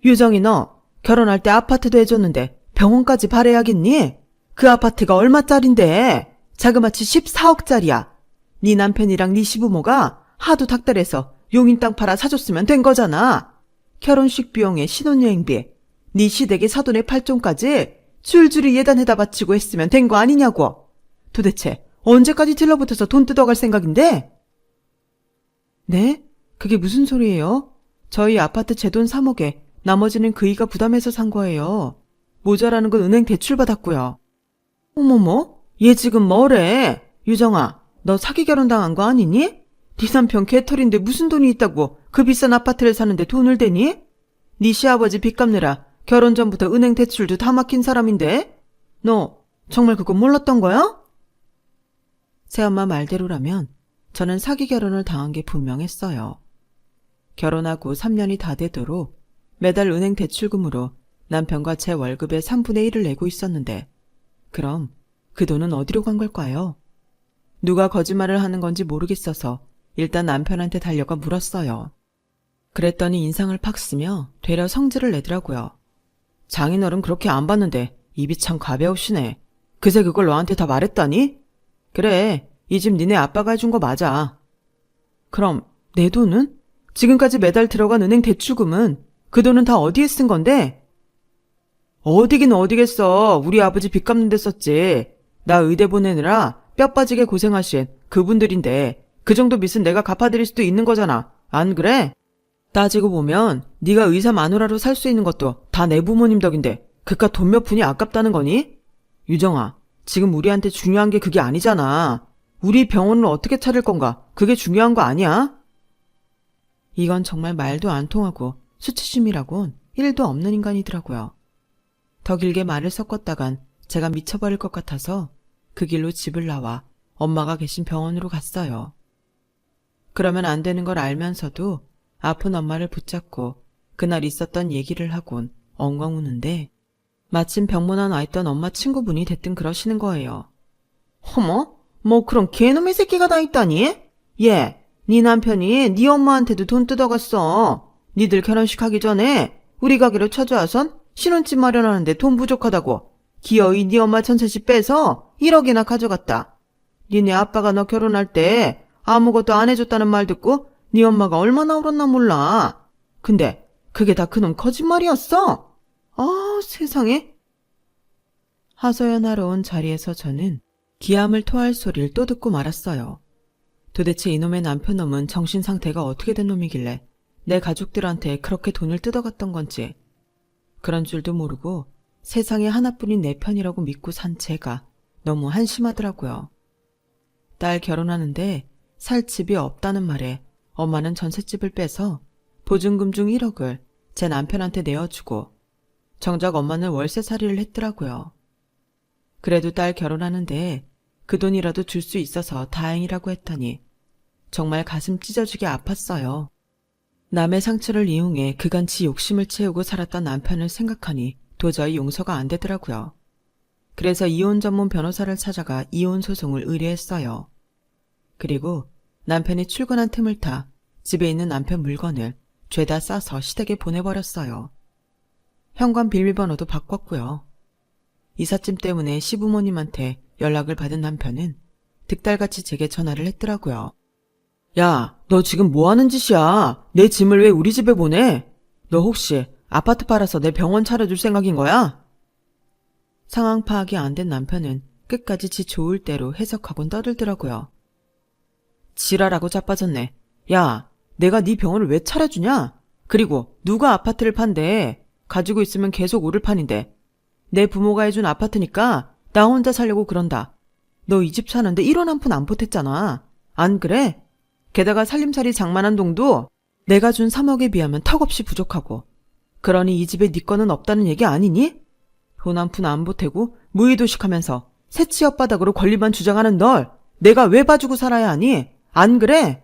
유정이 너 결혼할 때 아파트도 해줬는데 병원까지 바래야겠니? 그 아파트가 얼마짜린데? 자그마치 14억짜리야. 네 남편이랑 네 시부모가 하도 닥달해서 용인 땅 팔아 사줬으면 된 거잖아. 결혼식 비용에 신혼여행비, 네 시댁의 사돈의 팔종까지 줄줄이 예단해다 바치고 했으면 된 거 아니냐고. 도대체 언제까지 들러붙어서 돈 뜯어갈 생각인데? 네? 그게 무슨 소리예요? 저희 아파트 제 돈 3억에 나머지는 그이가 부담해서 산 거예요. 모자라는 건 은행 대출 받았고요. 어머머, 얘 지금 뭐래? 유정아, 너 사기 결혼 당한 거 아니니? 네 남편 개털인데 무슨 돈이 있다고 그 비싼 아파트를 사는데 돈을 대니? 네 시아버지 빚 갚느라 결혼 전부터 은행 대출도 다 막힌 사람인데? 너 정말 그거 몰랐던 거야? 새엄마 말대로라면 저는 사기 결혼을 당한 게 분명했어요. 결혼하고 3년이 다 되도록 매달 은행 대출금으로 남편과 제 월급의 3분의 1을 내고 있었는데 그럼 그 돈은 어디로 간 걸까요? 누가 거짓말을 하는 건지 모르겠어서 일단 남편한테 달려가 물었어요. 그랬더니 인상을 팍 쓰며 되려 성질을 내더라고요. 장인어른 그렇게 안 봤는데 입이 참 가벼우시네. 그새 그걸 너한테 다 말했다니? 그래, 이 집 니네 아빠가 해준 거 맞아. 그럼 내 돈은? 지금까지 매달 들어간 은행 대출금은 그 돈은 다 어디에 쓴 건데? 어디긴 어디겠어. 우리 아버지 빚 갚는 데 썼지. 나 의대 보내느라 뼈 빠지게 고생하신 그분들인데 그 정도 빚은 내가 갚아드릴 수도 있는 거잖아. 안 그래? 따지고 보면 네가 의사 마누라로 살 수 있는 것도 다 내 부모님 덕인데 그깟 돈 몇 푼이 아깝다는 거니? 유정아, 지금 우리한테 중요한 게 그게 아니잖아. 우리 병원을 어떻게 차릴 건가? 그게 중요한 거 아니야? 이건 정말 말도 안 통하고 수치심이라곤 1도 없는 인간이더라고요. 더 길게 말을 섞었다간 제가 미쳐버릴 것 같아서 그 길로 집을 나와 엄마가 계신 병원으로 갔어요. 그러면 안 되는 걸 알면서도 아픈 엄마를 붙잡고 그날 있었던 얘기를 하곤 엉엉 우는데 마침 병문안 와 있던 엄마 친구분이 대뜸 그러시는 거예요. 어머? 뭐 그런 개놈의 새끼가 다 있다니? 얘, 네 남편이 네 엄마한테도 돈 뜯어갔어. 니들 결혼식 하기 전에 우리 가게로 찾아와선 신혼집 마련하는데 돈 부족하다고 기어이 네 엄마 전셋집 빼서 1억이나 가져갔다. 니네 아빠가 너 결혼할 때 아무것도 안 해줬다는 말 듣고 네 엄마가 얼마나 울었나 몰라. 근데 그게 다 그놈 거짓말이었어? 아, 세상에. 하소연하러 온 자리에서 저는 기함을 토할 소리를 또 듣고 말았어요. 도대체 이놈의 남편놈은 정신상태가 어떻게 된 놈이길래 내 가족들한테 그렇게 돈을 뜯어갔던 건지. 그런 줄도 모르고 세상에 하나뿐인 내 편이라고 믿고 산 제가 너무 한심하더라고요. 딸 결혼하는데 살 집이 없다는 말에 엄마는 전셋집을 빼서 보증금 중 1억을 제 남편한테 내어주고 정작 엄마는 월세살이를 했더라고요. 그래도 딸 결혼하는데 그 돈이라도 줄 수 있어서 다행이라고 했더니 정말 가슴 찢어지게 아팠어요. 남의 상처를 이용해 그간치 욕심을 채우고 살았던 남편을 생각하니 도저히 용서가 안 되더라고요. 그래서 이혼 전문 변호사를 찾아가 이혼 소송을 의뢰했어요. 그리고 남편이 출근한 틈을 타 집에 있는 남편 물건을 죄다 싸서 시댁에 보내버렸어요. 현관 비밀번호도 바꿨고요. 이삿짐 때문에 시부모님한테 연락을 받은 남편은 득달같이 제게 전화를 했더라고요. 야, 너 지금 뭐 하는 짓이야? 내 짐을 왜 우리 집에 보내? 너 혹시 아파트 팔아서 내 병원 차려줄 생각인 거야? 상황 파악이 안 된 남편은 끝까지 지 좋을 대로 해석하곤 떠들더라고요. 지랄하고 자빠졌네. 야, 내가 네 병원을 왜 차려주냐? 그리고 누가 아파트를 판대? 가지고 있으면 계속 오를 판인데. 내 부모가 해준 아파트니까 나 혼자 살려고 그런다. 너 이 집 사는데 1원 한 푼 안 보탰잖아. 안 그래? 게다가 살림살이 장만한 돈도 내가 준 3억에 비하면 턱없이 부족하고. 그러니 이 집에 네 거는 없다는 얘기 아니니? 돈 한 푼 안 보태고 무의도식하면서 새치 엇바닥으로 권리만 주장하는 널 내가 왜 봐주고 살아야 하니? 안 그래?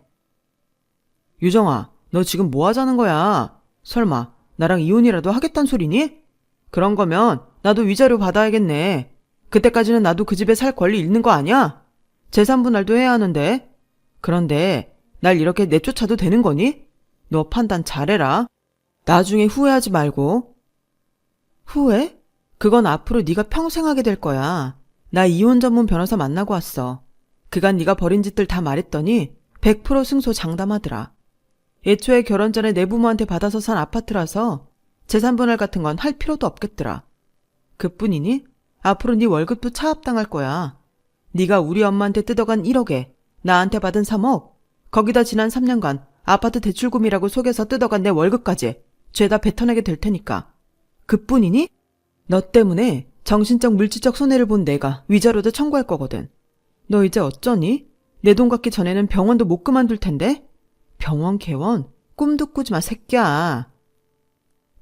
유정아, 너 지금 뭐 하자는 거야? 설마 나랑 이혼이라도 하겠단 소리니? 그런 거면 나도 위자료 받아야겠네. 그때까지는 나도 그 집에 살 권리 있는 거 아니야? 재산 분할도 해야 하는데. 그런데 날 이렇게 내쫓아도 되는 거니? 너 판단 잘해라. 나중에 후회하지 말고. 후회? 그건 앞으로 네가 평생 하게 될 거야. 나 이혼 전문 변호사 만나고 왔어. 그간 네가 벌인 짓들 다 말했더니 100% 승소 장담하더라. 애초에 결혼 전에 내 부모한테 받아서 산 아파트라서 재산 분할 같은 건 할 필요도 없겠더라. 그뿐이니? 앞으로 네 월급도 차압당할 거야. 네가 우리 엄마한테 뜯어간 1억에 나한테 받은 3억, 거기다 지난 3년간 아파트 대출금이라고 속여서 뜯어간 내 월급까지 죄다 뱉어내게 될 테니까. 그뿐이니? 너 때문에 정신적 물질적 손해를 본 내가 위자료도 청구할 거거든. 너 이제 어쩌니? 내 돈 갚기 전에는 병원도 못 그만둘 텐데? 병원 개원? 꿈도 꾸지 마, 새끼야.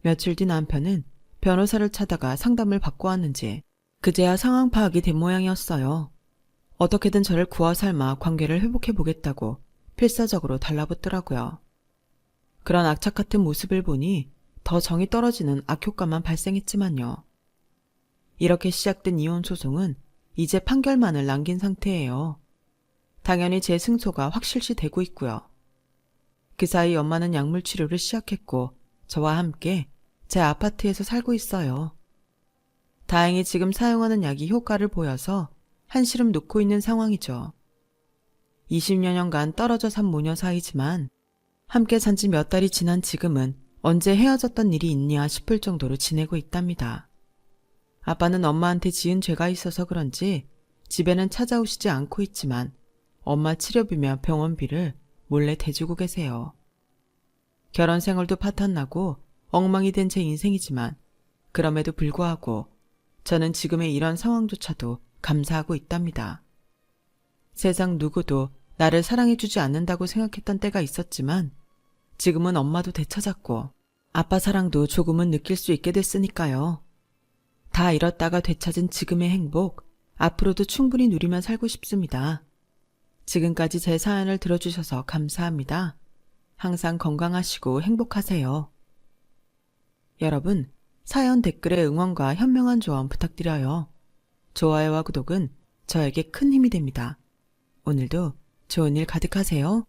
며칠 뒤 남편은 변호사를 찾아가 상담을 받고 왔는지 그제야 상황 파악이 된 모양이었어요. 어떻게든 저를 구워 삶아 관계를 회복해보겠다고 필사적으로 달라붙더라고요. 그런 악착 같은 모습을 보니 더 정이 떨어지는 악효과만 발생했지만요. 이렇게 시작된 이혼 소송은 이제 판결만을 남긴 상태예요. 당연히 제 승소가 확실시 되고 있고요. 그 사이 엄마는 약물 치료를 시작했고 저와 함께 제 아파트에서 살고 있어요. 다행히 지금 사용하는 약이 효과를 보여서 한시름 놓고 있는 상황이죠. 20여 년간 떨어져 산 모녀 사이지만 함께 산 지 몇 달이 지난 지금은 언제 헤어졌던 일이 있냐 싶을 정도로 지내고 있답니다. 아빠는 엄마한테 지은 죄가 있어서 그런지 집에는 찾아오시지 않고 있지만 엄마 치료비며 병원비를 몰래 대주고 계세요. 결혼 생활도 파탄나고 엉망이 된 제 인생이지만 그럼에도 불구하고 저는 지금의 이런 상황조차도 감사하고 있답니다. 세상 누구도 나를 사랑해주지 않는다고 생각했던 때가 있었지만 지금은 엄마도 되찾았고 아빠 사랑도 조금은 느낄 수 있게 됐으니까요. 다 잃었다가 되찾은 지금의 행복, 앞으로도 충분히 누리며 살고 싶습니다. 지금까지 제 사연을 들어주셔서 감사합니다. 항상 건강하시고 행복하세요. 여러분, 사연 댓글에 응원과 현명한 조언 부탁드려요. 좋아요와 구독은 저에게 큰 힘이 됩니다. 오늘도 좋은 일 가득하세요.